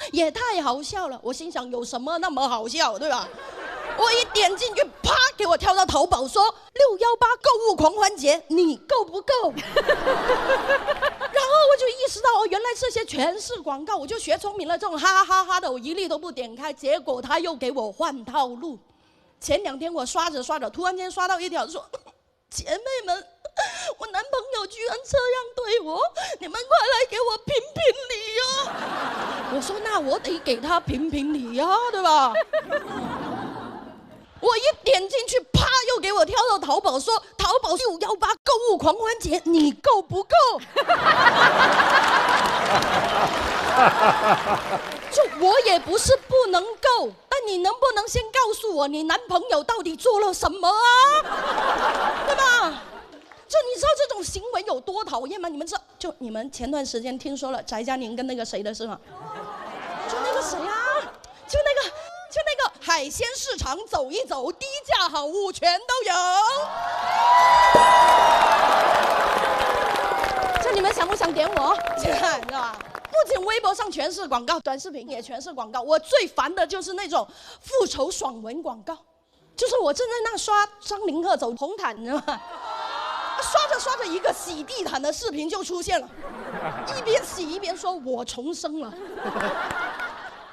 哈，也太好笑了。我心想有什么那么好笑，对吧？我一点进去，啪，给我跳到淘宝说618购物狂欢节，你够不够？然后我就意识到哦，原来这些全是广告，我就学聪明了，这种哈哈哈的我一律都不点开，结果他又给我换套路。前2天我刷着刷着，突然间刷到一条说。姐妹们，我男朋友居然这样对我，你们快来给我评评理呀！我说那我得给他评评理呀，对吧？我一点进去，啪，又给我跳到淘宝说淘宝618购物狂欢节，你够不够？就我也不是不能够，但你能不能先告诉我你男朋友到底做了什么啊？对吧？就你知道这种行为有多讨厌吗？你们知道，就你们前段时间听说了翟佳宁跟那个谁的事吗？就那个谁啊？就那个海鲜市场走一走，低价好物全都有。就你们想不想点我？你知道吧？不仅微博上全是广告，短视频也全是广告。我最烦的就是那种复仇爽文广告，就是我正在那刷张凌赫走红毯，你知道吗？刷着刷着，一个洗地毯的视频就出现了，一边洗一边说：“我重生了。”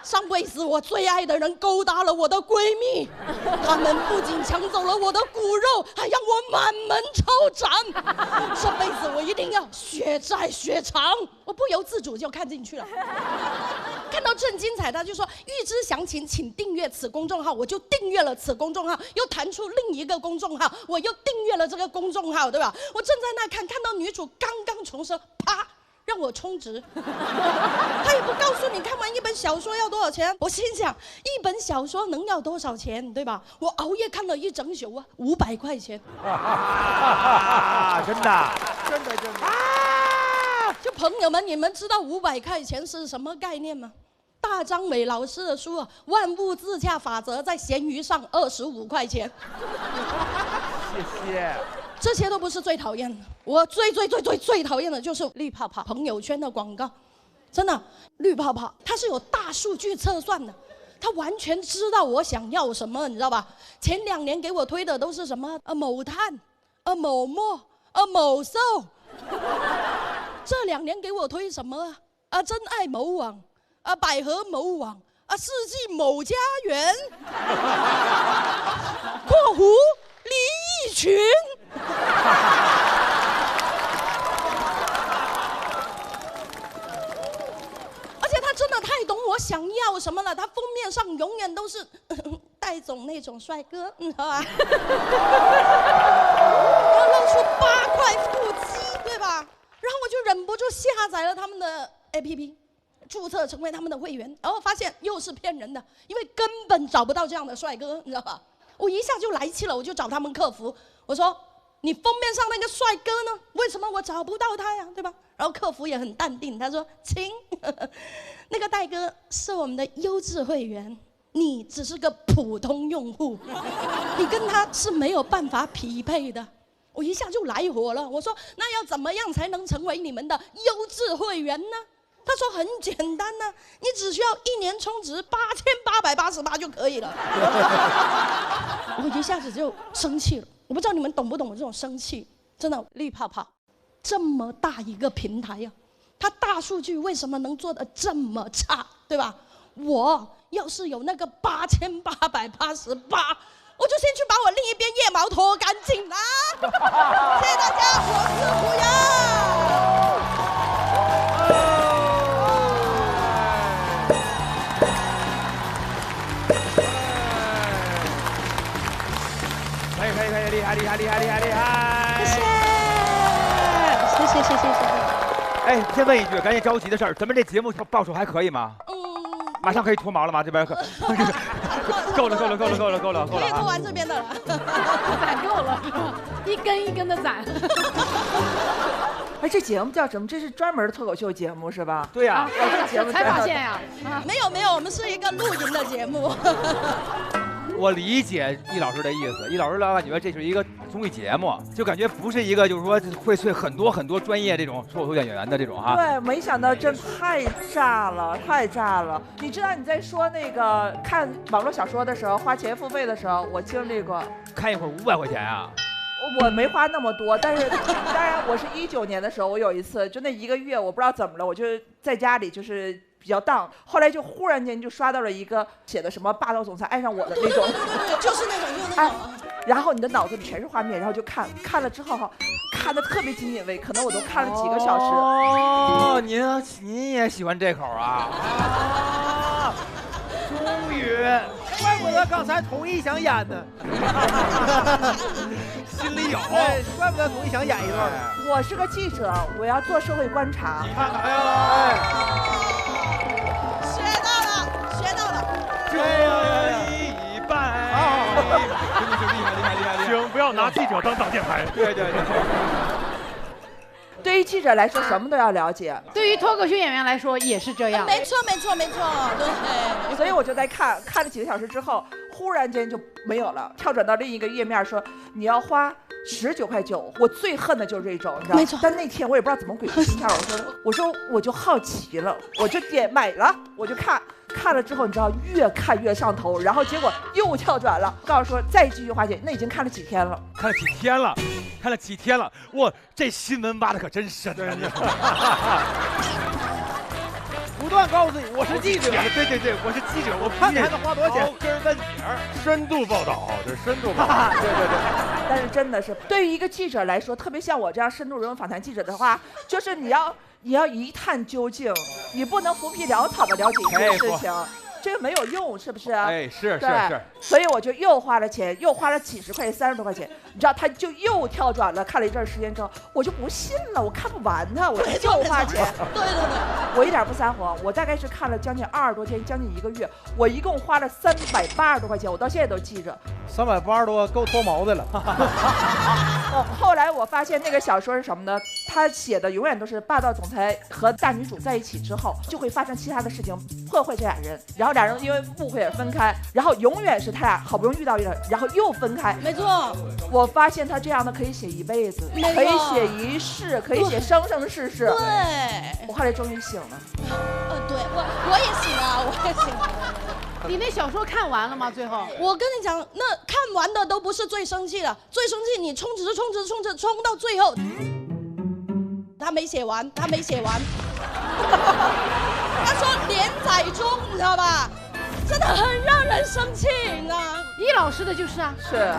上辈子我最爱的人勾搭了我的闺蜜，他们不仅抢走了我的骨肉，还让我满门抄斩。这辈子我一定要血债血偿。我不由自主就看进去了，看到正精彩，他就说预知详情请订阅此公众号，我就订阅了此公众号，又弹出另一个公众号，我又订阅了这个公众号，对吧？我正在那看到女主刚刚重生，啪，让我充值。他也不告诉你看完一本小说要多少钱。我心想，一本小说能要多少钱，对吧？我熬夜看了一整宿啊，500块钱。真的。就朋友们，你们知道500块钱是什么概念吗？大张伟老师的书《万物自洽法则》在闲鱼上25块钱。谢谢。这些都不是最讨厌的，我最讨厌的就是绿泡泡朋友圈的广告。真的，绿泡泡它是有大数据测算的，它完全知道我想要什么，你知道吧？前2年给我推的都是什么某探、某墨、某搜，这2年给我推什么真爱某网、百合某网、世纪某家园（括弧离异群）。而且他真的太懂我想要什么了，他封面上永远都是戴总那种帅哥，知道吧？要露出8块腹肌，对吧？然后我就忍不住下载了他们的 APP， 注册成为他们的会员，然后发现又是骗人的，因为根本找不到这样的帅哥，你知道吧？我一下就来气了，我就找他们客服，我说你封面上那个帅哥呢？为什么我找不到他呀？对吧？然后客服也很淡定，他说：“亲，那个戴哥是我们的优质会员，你只是个普通用户，你跟他是没有办法匹配的。”我一下就来火了，我说：“那要怎么样才能成为你们的优质会员呢？”他说：“很简单呢，你只需要1年充值8888就可以了。”我一下子就生气了。我不知道你们懂不懂我这种生气，真的。绿泡泡这么大一个平台呀，它大数据为什么能做得这么差，对吧？我要是有那个8888，我就先去把我另一边腋毛脱干净啦。谢谢大家，我是虎牙。可以，厉害！谢谢。哎，先问一句，赶紧着急的事儿，咱们这节目报酬还可以吗？马上可以脱毛了吗？这边够了。可以脱完这边的了，攒够了，一根一根的攒。哎，这节目叫什么？这是专门的脱口秀节目是吧？对呀，这节目才发现呀。没有，我们是一个露营的节目。我理解易老师的意思，易老师老感觉这是一个综艺节目，就感觉不是一个就是说会很多专业这种脱口秀演员的这种哈。对，没想到真太炸了，太炸了！你知道你在说那个看网络小说的时候花钱付费的时候，我经历过。看一会儿500块钱啊？我没花那么多，但是当然我是19年的时候，我有一次就那1个月我不知道怎么了，我就在家里就是比较荡，后来就忽然间就刷到了一个写的什么霸道总裁爱上我的那种，就是那种就那种。然后你的脑子里全是画面，然后就看了之后哈，看得特别津津有味，可能我都看了几个小时。哦，您也喜欢这口啊？终于，怪不得刚才同意想演呢，心里有。对，怪不得同意想演一段。我是个记者，我要做社会观察。你看看呀，学到了。这一半。厉害！请不要拿记者当挡箭牌。对。对于记者来说，什么都要了解；对于脱口秀演员来说也是这样。没错，对。所以我就在看了几个小时之后，忽然间就没有了，跳转到另一个页面说你要花19块9。我最恨的就是这种，你知道吗？没错。但那天我也不知道怎么鬼心跳，我说我就好奇了，我就点买了，我就看了之后，你知道越看越上头，然后结果又跳转了，告诉说再继续花钱，那已经看了几天了。看了几天了，哇，这新闻挖的可真深啊！不断告诉自己我是记者，对，我是记者，我看还能花多少钱？根问底儿，深度报道，这是深度报道。对。但是真的是，对于一个记者来说，特别像我这样深度人物访谈记者的话，就是你要一探究竟，你不能浮皮潦草的了解一件事情。这个没有用，是不是啊？哎，是。所以我就又花了钱，又花了几十块钱，30多块钱，你知道，他就又跳转了。看了一阵时间之后，我就不信了，我看不完它，我又花钱。对。我一点不撒谎，我大概是看了将近20多天，将近1个月，我一共花了380多块钱，我到现在都记着。380多够脱毛的了。后来我发现那个小说是什么呢？他写的永远都是霸道总裁和大女主在一起之后，就会发生其他的事情破坏这俩人，然后俩人因为误会而分开，然后永远是他俩好不容易遇到一个，然后又分开。没错，我发现他这样的可以写一辈子，可以写一世，可以写生生世世。对，我后来终于醒了。对，我也醒了，你那小说看完了吗？最后，我跟你讲，那看完的都不是最生气的，最生气你冲到最后，他没写完。他说连载中，你知道吧？真的很让人生气啊！易老师的就是啊，是。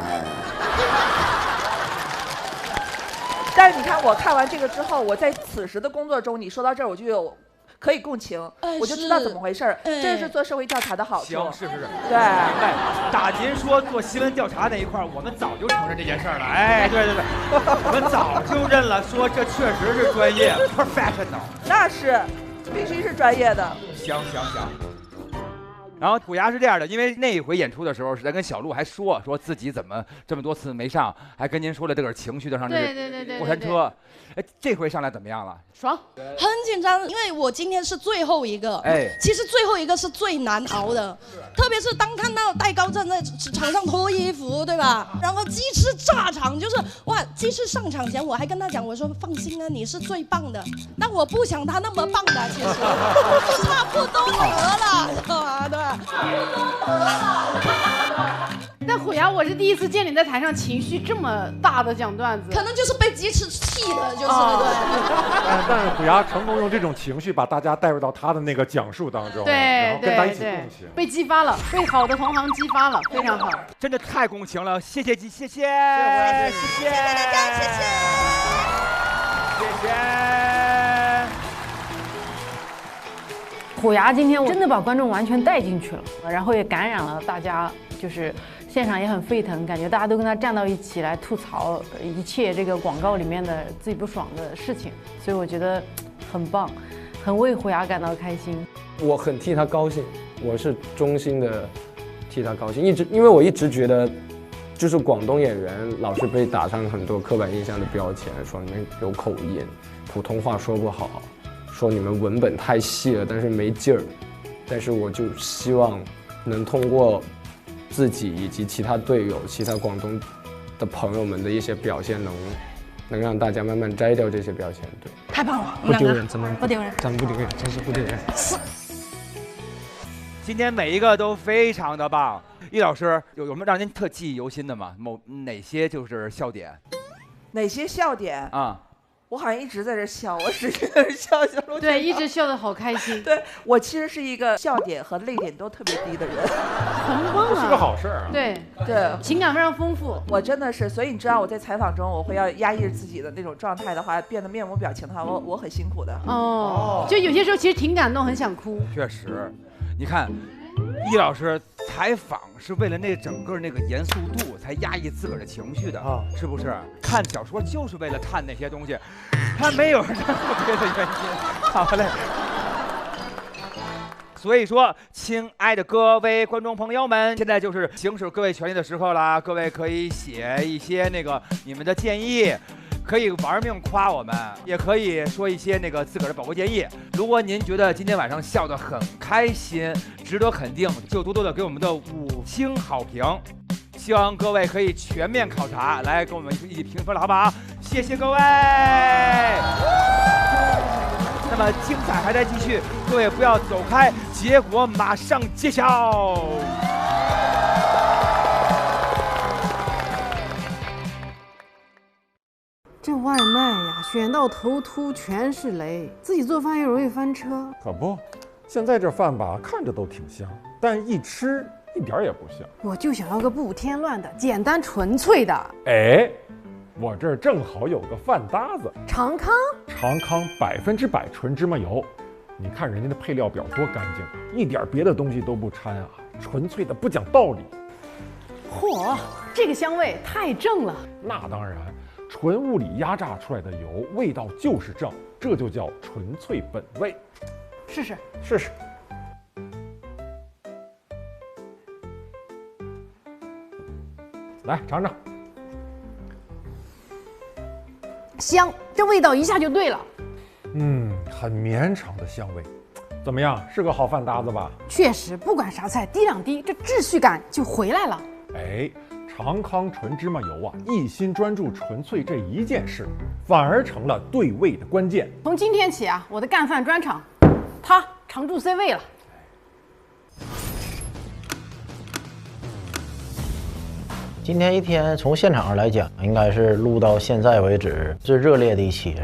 但是你看，我看完这个之后，我在此时的工作中，你说到这儿，我就有可以共情，我就知道怎么回事儿。这是做社会调查的好处，行，是不是？对。哎，打您说做新闻调查那一块，我们早就承认这件事儿了。哎，对，我们早就认了，说这确实是专业 ，professional。那是，必须是专业的。行。然后虎牙是这样的，因为那一回演出的时候，是在跟小鹿还说自己怎么这么多次没上，还跟您说了这个情绪的上这过山车。哎，这回上来怎么样了？爽，很紧张，因为我今天是最后一个。哎，其实最后一个是最难熬的，特别是当看到戴高站在场上脱衣服，对吧？然后鸡翅炸场，就是哇，鸡翅上场前我还跟他讲，我说放心啊，你是最棒的，但我不想他那么棒的，其实差不多得了，是吧？对。但虎牙，我是第一次见你在台上情绪这么大的讲段子，可能就是被鸡翅气的，就是对。但是虎牙成功用这种情绪把大家带入到他的那个讲述当中，对，然后跟他一起共情，被激发了，被好的同行激发了，非常好，真的太共情了，谢谢大家，谢谢。虎牙今天真的把观众完全带进去了，然后也感染了大家，就是现场也很沸腾，感觉大家都跟他站到一起来吐槽一切这个广告里面的自己不爽的事情，所以我觉得很棒，很为虎牙感到开心。我很替他高兴，我是衷心的替他高兴，因为我一直觉得，就是广东演员老是被打上很多刻板印象的标签，说里面有口音，普通话说不好，说你们文本太细了，但是没劲儿。但是我就希望能通过自己以及其他队友、其他广东的朋友们的一些表现，能让大家慢慢摘掉这些标签。对，太棒了，不丢人，咱们不丢人，咱们不丢人，真是不丢人。今天每一个都非常的棒。易老师有什么让您特记忆犹新的吗？哪些就是笑点？哪些笑点啊？我好像一直在这笑，我使劲的笑。对，一直笑得好开心。对，我其实是一个笑点和泪点都特别低的人，很棒啊，是个好事啊。对，情感非常丰富。我真的是，所以你知道我在采访中，我会要压抑自己的那种状态的话，变得面无表情的话，我很辛苦的。哦，就有些时候其实挺感动，很想哭。确实，你看，易老师采访是为了那整个那个严肃度才压抑自个儿的情绪的，是不是？看小说就是为了看那些东西，他没有任何别的原因。好嘞。所以说，亲爱的各位观众朋友们，现在就是行使各位权利的时刻啦。各位可以写一些你们的建议。可以玩命夸我们，也可以说一些自个儿的宝贵建议。如果您觉得今天晚上笑得很开心，值得肯定，就多多的给我们的5星好评。希望各位可以全面考察，来跟我们一起评分了，好不好？谢谢各位。那么精彩还在继续，各位不要走开，结果马上揭晓。这外卖呀，选到头秃全是雷，自己做饭又容易翻车。可不，现在这饭吧，看着都挺香，但一吃一点也不香。我就想要个不添乱的、简单纯粹的。哎，我这儿正好有个饭搭子，长康100%纯芝麻油。你看人家的配料表多干净，一点别的东西都不掺啊，纯粹的不讲道理。嚯，这个香味太正了。那当然。纯物理压榨出来的油，味道就是正，这就叫纯粹本味。试试，试试。来尝尝，香，这味道一下就对了。很绵长的香味，怎么样？是个好饭搭子吧？确实，不管啥菜，滴两滴，这秩序感就回来了。哎。长康纯芝麻油啊，一心专注纯粹这一件事，反而成了对味的关键。从今天起啊，我的干饭专场，他常驻 C 位了。今天一天从现场上来讲，应该是录到现在为止最热烈的一期，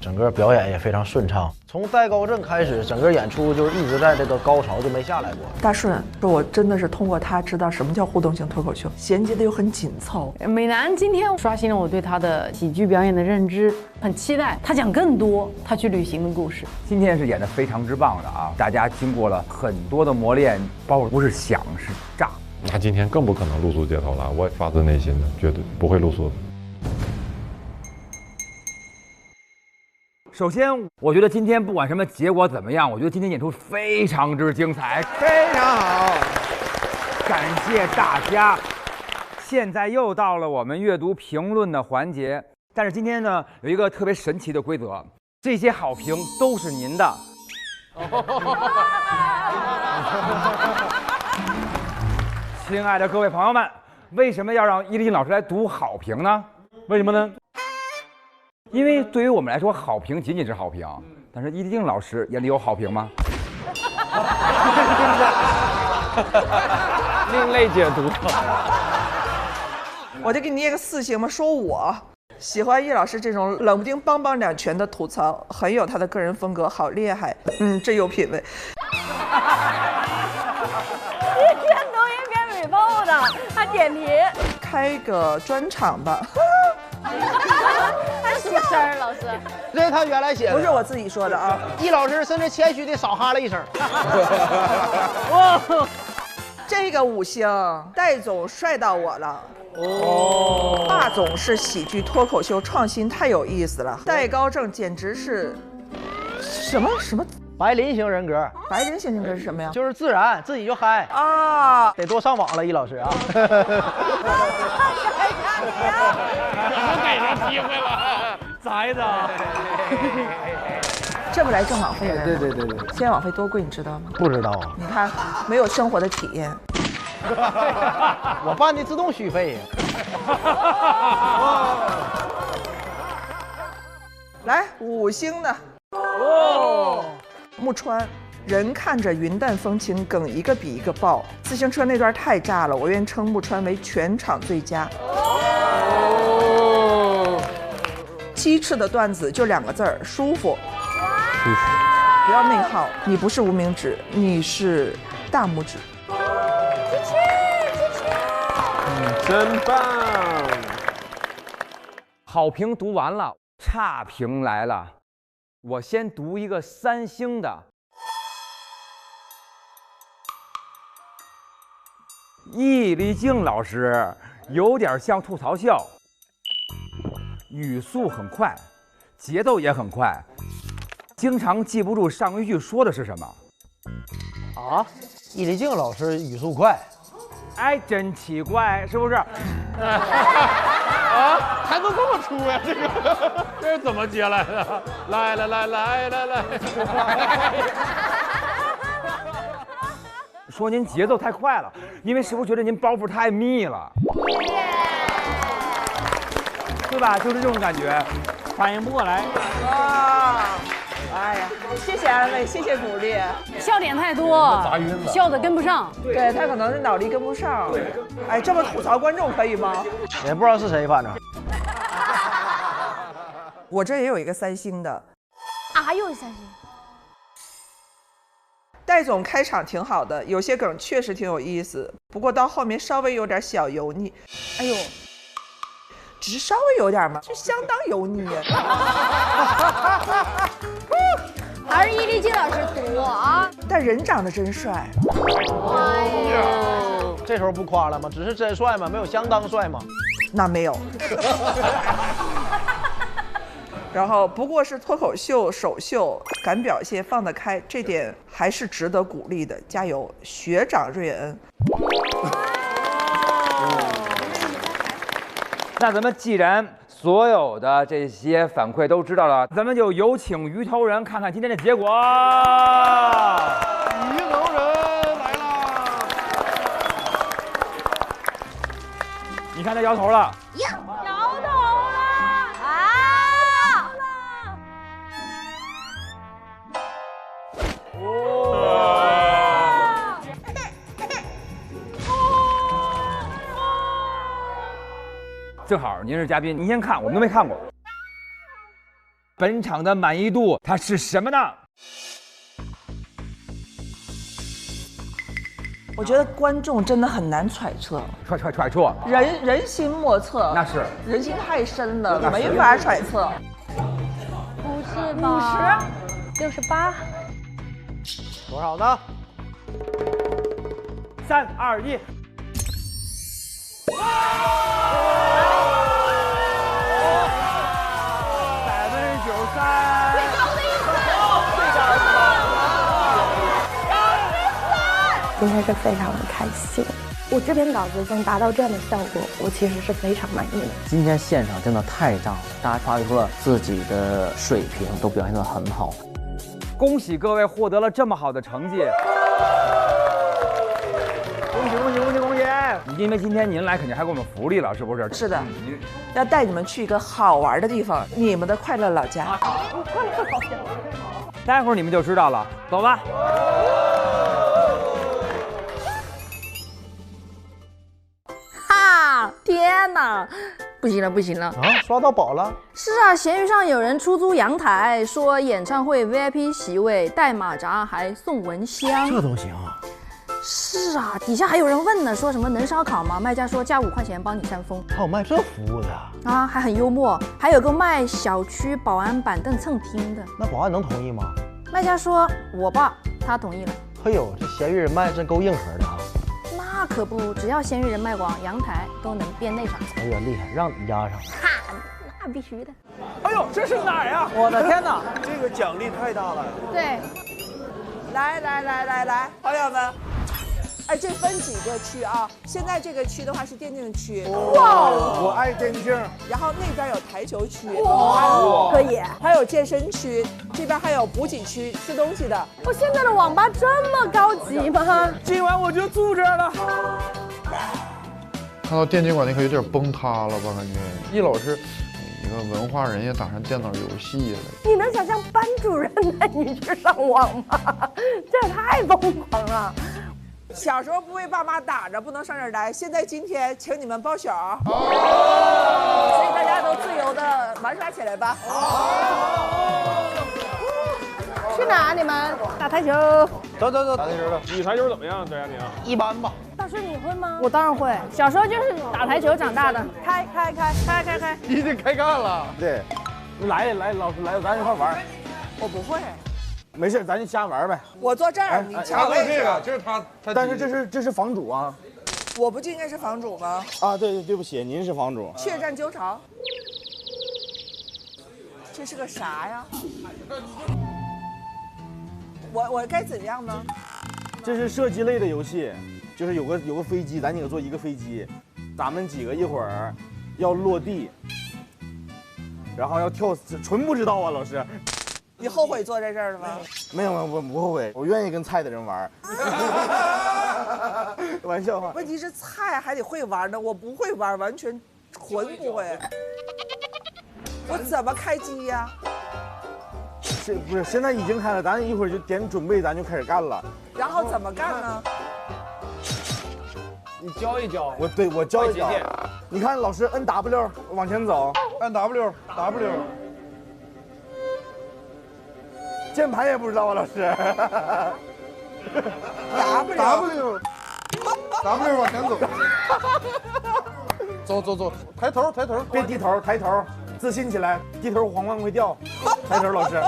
整个表演也非常顺畅。从戴高正开始，整个演出就一直在这个高潮，就没下来过。大顺说，我真的是通过他知道什么叫互动性脱口秀，衔接的又很紧凑。美男今天刷新了我对他的喜剧表演的认知，很期待他讲更多他去旅行的故事。今天是演得非常之棒的啊！大家经过了很多的磨练，包括不是想是炸。那今天更不可能露宿街头了，我发自内心的绝对不会露宿的。首先，我觉得今天不管什么结果怎么样，我觉得今天演出非常之精彩，非常好，感谢大家。现在又到了我们阅读评论的环节，但是今天呢，有一个特别神奇的规则，这些好评都是您的。亲爱的各位朋友们，为什么要让伊丽静老师来读好评呢？为什么呢？因为对于我们来说，好评仅仅是好评，但是伊丽静老师眼里有好评吗？另类解读。我就给你捏个4行吧，说我喜欢易老师这种冷不丁梆梆2拳的吐槽，很有他的个人风格，好厉害，真有品味。一天读一篇 report 的，还点题，开个专场吧。还出声儿，老师，这是他原来写的，不是我自己说的啊。易老师甚至谦虚的少哈了一声。这个5星，戴总帅到我了。哦，霸总是喜剧脱口秀创新，太有意思了。戴高正简直是什么白灵型人格。白灵型人格是什么呀？就是自然，自己就嗨啊！得多上网了，易老师啊。我给他机会了。宅的。挣不来挣网费了。对。现在网费多贵，你知道吗？不知道啊。你看，没有生活的体验。我办的自动续费呀。来，5星的。木川。人看着云淡风轻，梗一个比一个爆。自行车那段太炸了，我愿称木川为全场最佳。鸡翅的段子就2个字儿：舒服。不要内耗，你不是无名指，你是大拇指。真棒！好评读完了，差评来了。我先读一个3星的。易立竞老师有点像吐槽秀，语速很快，节奏也很快，经常记不住上一句说的是什么。啊，易立竞老师语速快，哎，真奇怪，是不是？啊，还能这么出呀？这是怎么接来的？来。说您节奏太快了，因为是不是觉得您包袱太密了？对吧？就是这种感觉，反应不过来。哎呀，谢谢安慰，谢谢鼓励。笑点太多，砸晕了，笑的跟不上。对他可能是脑力跟不上。哎，这么吐槽观众可以吗？也不知道是谁，反正。我这也有一个3星的。啊，又是3星。戴总开场挺好的，有些梗确实挺有意思，不过到后面稍微有点小油腻。哎呦，只是稍微有点嘛，就相当油腻。还是易立竞老师多啊！但人长得真帅。哎呀，这时候不夸了吗？只是真帅吗？没有相当帅吗？那没有。然后不过是脱口秀首秀，敢表现放得开，这点还是值得鼓励的，加油，学长瑞恩。那咱们既然所有的这些反馈都知道了，咱们就有请鱼头人看看今天的结果。鱼头人来啦！你看他摇头了。摇头了啊！正好您是嘉宾，您先看，我们都没看过。本场的满意度它是什么呢？我觉得观众真的很难揣测，揣测，人心莫测，那是人心太深了，没法揣测。不是吧？50，68，多少呢？3、2、1。93%，最高的一次，今天是非常的开心。我这篇稿子能达到这样的效果，我其实是非常满意的。今天现场真的太炸了，大家发挥出了自己的水平，都表现得很好。恭喜各位获得了这么好的成绩！恭喜！因为今天您来，肯定还给我们福利了，是不是？是的，要带你们去一个好玩的地方，你们的快乐老家。快乐老家。待会儿你们就知道了，走吧。哈！天哪！不行了！啊，刷到宝了！是啊，闲鱼上有人出租阳台，说演唱会 VIP 席位带马扎还送蚊香，这都行啊？是啊，底下还有人问呢，说什么能烧烤吗？卖家说加5块钱帮你扇风。还有卖这服务的啊，还很幽默，还有个卖小区保安板凳蹭厅的。那保安能同意吗？卖家说我爸，他同意了。哎呦，这闲鱼人脉真够硬核的啊！那可不，只要闲鱼人脉广，阳台都能变那啥。哎呀，厉害，让你压上。哈，那必须的。哎呦，这是哪儿呀？我的天哪，这个奖励太大了。对，来，朋友们。哎，这分几个区啊？现在这个区的话是电竞区。哇，我爱电竞。然后那边有台球区。哇，可以。还有健身区，这边还有补给区，吃东西的。哦，现在的网吧这么高级吗？今晚我就住这儿了。看到电竞馆那可有点崩塌了吧？感觉易老师，一个文化人也打上电脑游戏了。你能想象班主任带你去上网吗？这也太疯狂了。小时候不被爸妈打着，不能上这儿待。现在今天请你们报晓，所以大家都自由的玩耍起来吧。去哪？你们打台球？走，打台球的。你台球怎么样，张佳宁？一般吧。大师你会吗？我当然会，小时候就是打台球长大的。开！已经开干了。对，来，老师来，咱一块玩。我不会。没事，咱就瞎玩呗。我坐这儿，你抢位置。这是他，但是这是房主啊。我不就应该是房主吗？啊，对不起，您是房主。血战鸠巢。这是个啥呀？我该怎样呢？这是射击类的游戏，就是有个飞机，咱几个坐一个飞机，咱们几个一会儿要落地，然后要跳，纯不知道啊，老师。你后悔坐在这儿了吗？没有，我不后悔，我愿意跟菜的人玩。玩笑话。问题是菜还得会玩呢，我不会玩，完全纯不会。我怎么开机呀？不是，现在已经开了，咱一会儿就点准备，咱就开始干了。然后怎么干呢？你教一教。我教一教。你看老师摁 W 往前走，摁 W。键盘也不知道啊，老师。W 往前走。走，抬头，别低头，抬头，自信起来，低头皇冠会掉。抬头，老师。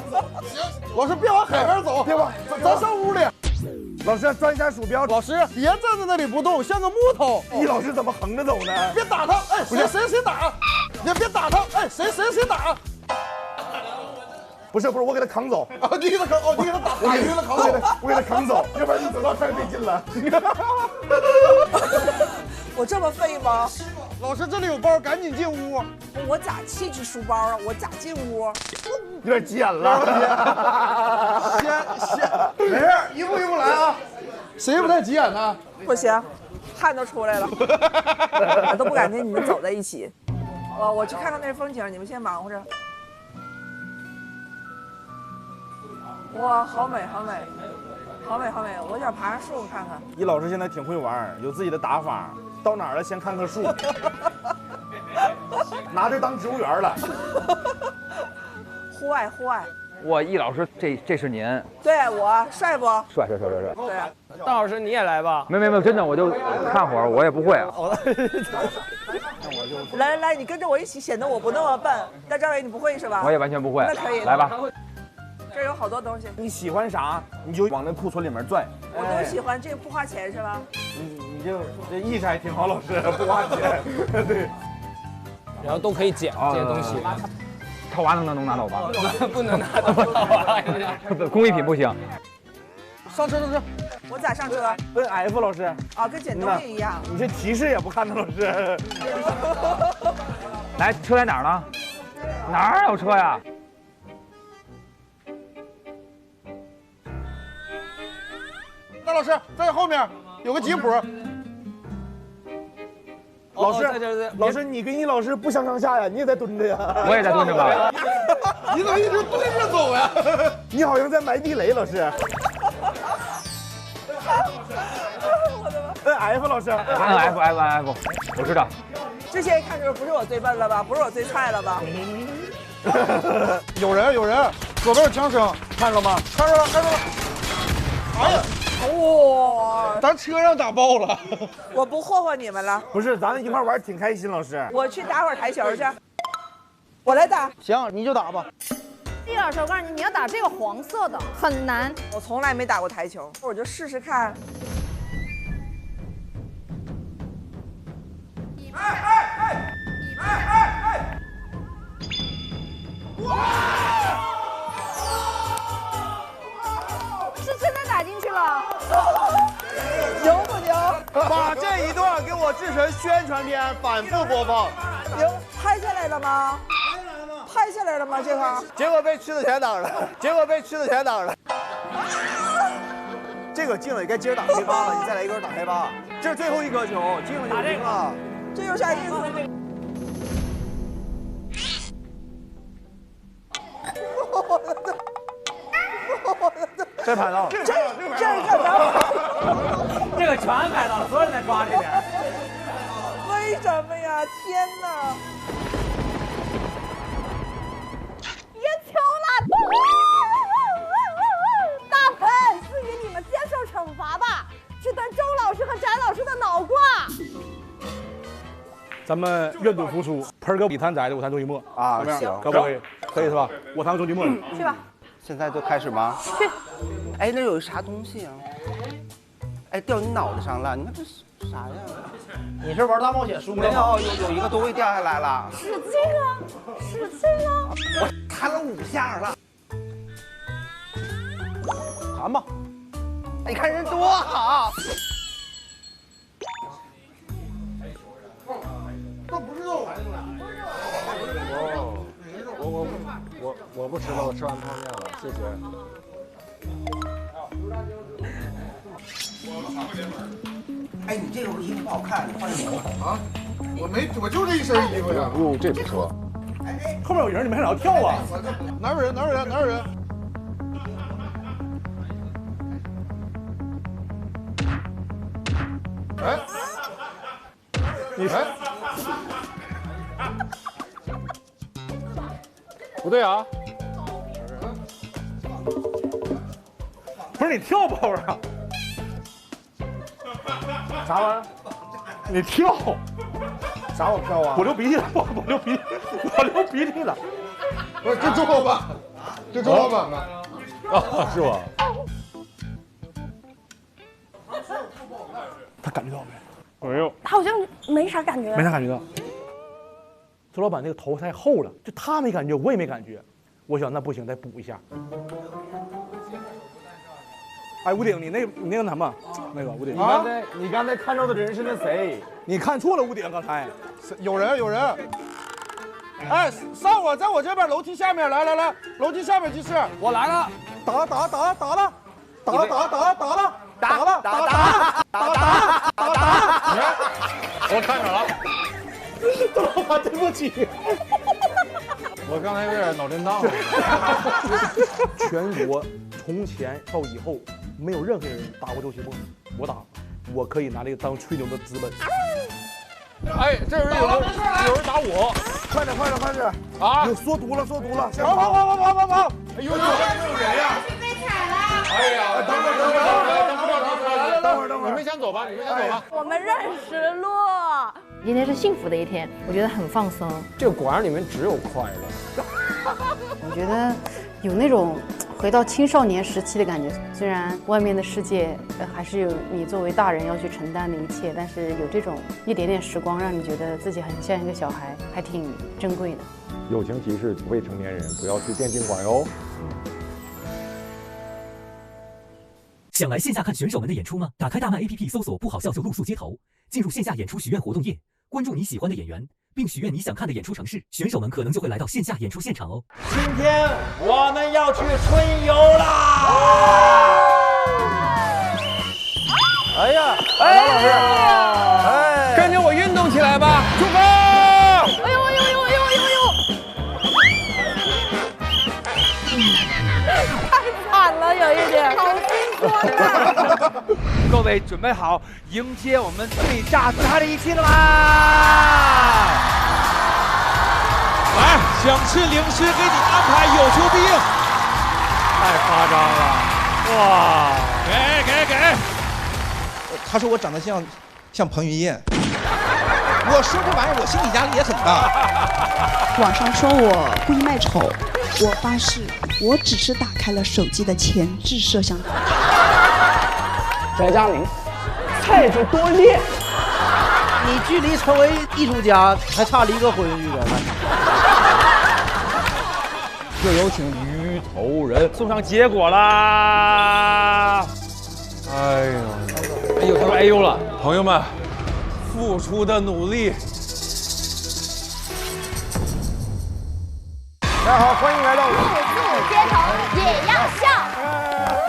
老师别往海边走，别往，咱上屋里。老师转一下鼠标。老师别站在那里不动，像个木头。易老师怎么横着走呢？别打他！哎，谁打？你别打他！哎，谁打？不是，我给他扛走。啊，你给他扛，你给他打，我给他扛走，我给他扛走，要不然你走道太费劲了。我这么废吗？老师这里有包，赶紧进屋。我咋弃置书包啊？我咋进屋？有点急眼了。先，没事，一步一步来啊。谁不太急眼呢？不行，汗都出来了，我都不敢跟你们走在一起。我去看看那风景，你们先忙活着。哇，好美！我想爬上树看看。易老师现在挺会玩，有自己的打法，到哪儿了先看棵树，拿这当植物园了。户外。我易老师，这是您。对我帅不？帅。对啊。大老师你也来吧。没，真的我就看会儿，我也不会啊。来，你跟着我一起，显得我不那么笨。大张伟，你不会是吧？我也完全不会。那可以，来吧。这儿有好多东西。你喜欢啥，你就往那库存里面拽。我都喜欢，这个不花钱是吧？你这意识还挺好，老师不花钱。对。然后都可以捡这些东西。套娃能拿走吧？不能拿走套娃。工艺品不行。上车。我咋上车？问 F 老师。啊，跟捡东西一样。你这提示也不看呢，老师。来，车在哪儿呢？哪儿有车呀？大老师在后面有个吉普。老师，你跟易老师不相上下呀？你也在蹲着呀？我也在蹲着吧。你怎么一直蹲着走呀？你好像在埋地雷，老师。摁 F 老师。摁 F， 我知道。这些一看就是不是我最笨了吧？不是我最菜了吧？有人，左边有枪声，看着了吗？看着了。哎呀！哇，咱车让打爆了。我不霍霍你们了。不是，咱一块玩挺开心，老师。我去打会儿台球去。我来打。行，你就打吧。易老师，我告诉你，你要打这个黄色的很难。我从来没打过台球，我就试试看。哇！是真的打进去了。牛不牛？把这一段给我制成宣传片，反复播放。有拍下来了吗？拍下来了吗？这个？结果被吃的全挡了，这个进了也该接着打黑八了，你再来一个打黑八。这是最后一颗球，进了就赢了。这有啥意思？这拍到了，这干啥？这个全拍到了，所有人在抓这边。为什么呀？天哪！赢球了！大盆，至于你们接受惩罚吧，去炖周老师和翟老师的脑瓜。咱们愿赌服输，盆哥比谈仔的，我谈周一墨啊，行，可不可以？可以是吧？我谈周一墨。去吧。现在就开始吗？去。哎，那有啥东西啊？哎，掉你脑袋上了，你看这是啥呀？你是玩大冒险输没有，有一个东西掉下来了。使劲啊！使劲啊！我弹了5下了。弹吧。你看人多好。这不是肉。我不吃了，我吃完泡面了，谢谢。哎，你这个衣服不好看，你换一件啊！我就这一身衣服呀。哟，这不错。后面有人，你们还想要跳啊？哪有人？哎，你谁？不对啊！不是你跳包啊？啥玩意儿？你跳？啥我跳啊？我流鼻涕了，我流鼻涕了。不是，这周老板，这周老板吗？啊，是吧？他感觉到没？没有。他好像没啥感觉。没啥感觉到。周老板那个头太厚了，就他没感觉，我也没感觉。我想那不行，再补一下。哎，吴鼎，你那个什么，那个吴鼎，你刚才看到的人是那谁？你看错了，吴鼎，刚才有人。哎，上我，在我这边楼梯下面，来，楼梯下面就是。我来了，打了。我看着了。周老板，对不起。我刚才有点脑震荡。全国从前到以后，没有任何人打过周奇墨，我打，我可以拿这个当吹牛的资本。哎，这人有人打我，快点啊！有缩毒了！跑！哎呦，有人呀！被踩了！哎呀，等会儿，你们先走吧。我们认识路。今天是幸福的一天，我觉得很放松。这个馆里面只有快乐。我觉得有那种回到青少年时期的感觉。虽然外面的世界还是有你作为大人要去承担的一切，但是有这种一点点时光，让你觉得自己很像一个小孩，还挺珍贵的。友情提示：未成年人不要去电竞馆哟。想来线下看选手们的演出吗？打开大麦 APP 搜索“不好笑就露宿街头”，进入线下演出许愿活动页，关注你喜欢的演员，并许愿你想看的演出城市，选手们可能就会来到线下演出现场哦。今天我们要去春游啦！哎呀，老师，哎，跟着我运动起来吧，出发！哎呦！太惨了，有一点。好心酸呐！各位准备好迎接我们最炸最嗨的一期了吗？来，想吃零食给你安排，有求必应。太夸张了，哇！给！他说我长得像彭于晏，我说这玩意儿我心理压力也很大。网上说我故意卖丑，我发誓，我只是打开了手机的前置摄像头。翟佳宁，菜就多练。你距离成为艺术家还差离个婚去了。就有请鱼头人送上结果啦！哎呦，呦，他说哎呦了。朋友们，付出的努力。大家好，欢迎来到露宿街头也要笑。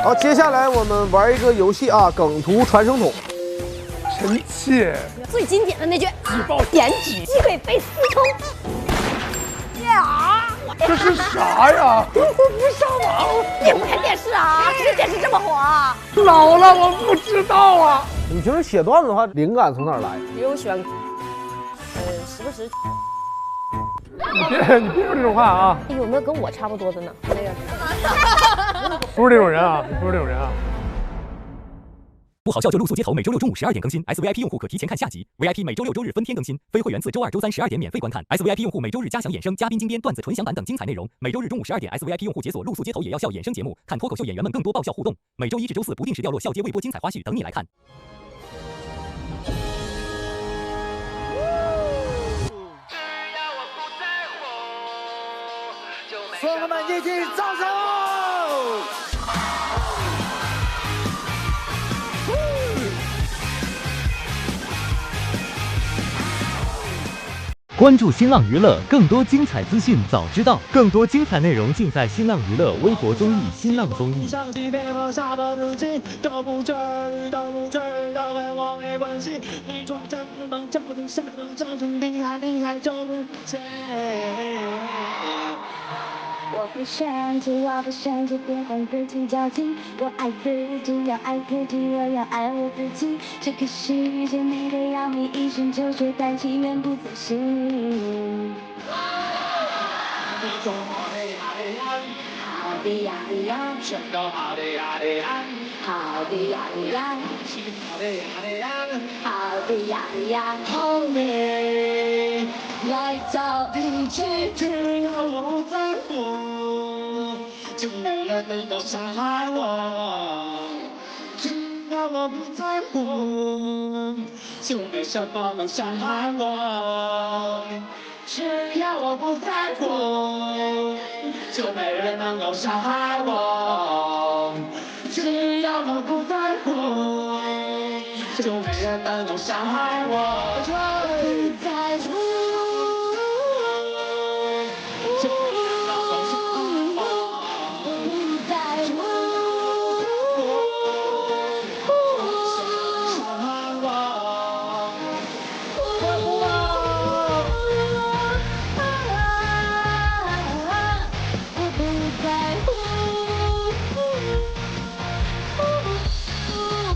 好，接下来我们玩一个游戏啊，梗图传声筒。臣妾最经典的那句举报检举，鸡腿被私通。呀，这是啥呀？我不上网，你不看电视啊？这个电视这么火啊？老了，我不知道啊。你平时写段子的话，灵感从哪儿来？因为我喜欢，时不时。你别说这种话啊！有没有跟我差不多的呢？没有。不是这种人啊，你不是这种人啊。不好笑就露宿街头，每周6中午12点更新。SVIP 用户可提前看下集 ，VIP 每周6周日分天更新，非会员自周2、周3 12点免费观看。SVIP 用户每周日加享衍生、嘉宾精编、段子纯享版等精彩内容。每周日中午12点 ，SVIP 用户解锁露宿街头也要笑衍生节目，看脱口秀演员们更多爆笑互动。每周1至周4不定时掉落笑街微博精彩花絮等你来看。朋友们，一起掌声！关注新浪娱乐，更多精彩资讯早知道，更多精彩内容尽在新浪娱乐微博综艺、新浪综艺。我不生气，我不生气，别跟自己较劲。我爱自己，要爱自己，我要爱我自己。这个世界美得要命，一生就学但其面不自信。好的呀的呀，全都好的呀的呀，好的呀的呀，好的呀的呀，好的呀的呀，好美。来找一切，只要我不在乎，就没人能够伤害我。只要我不在乎，就没什么能伤害我。只要我不在乎，就没人能够伤害我。只要我不在乎，就没人能够伤害我。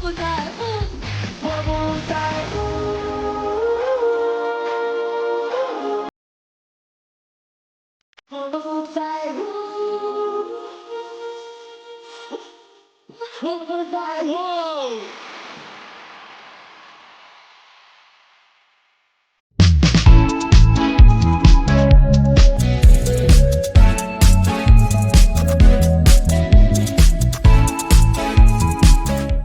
不在乎。我不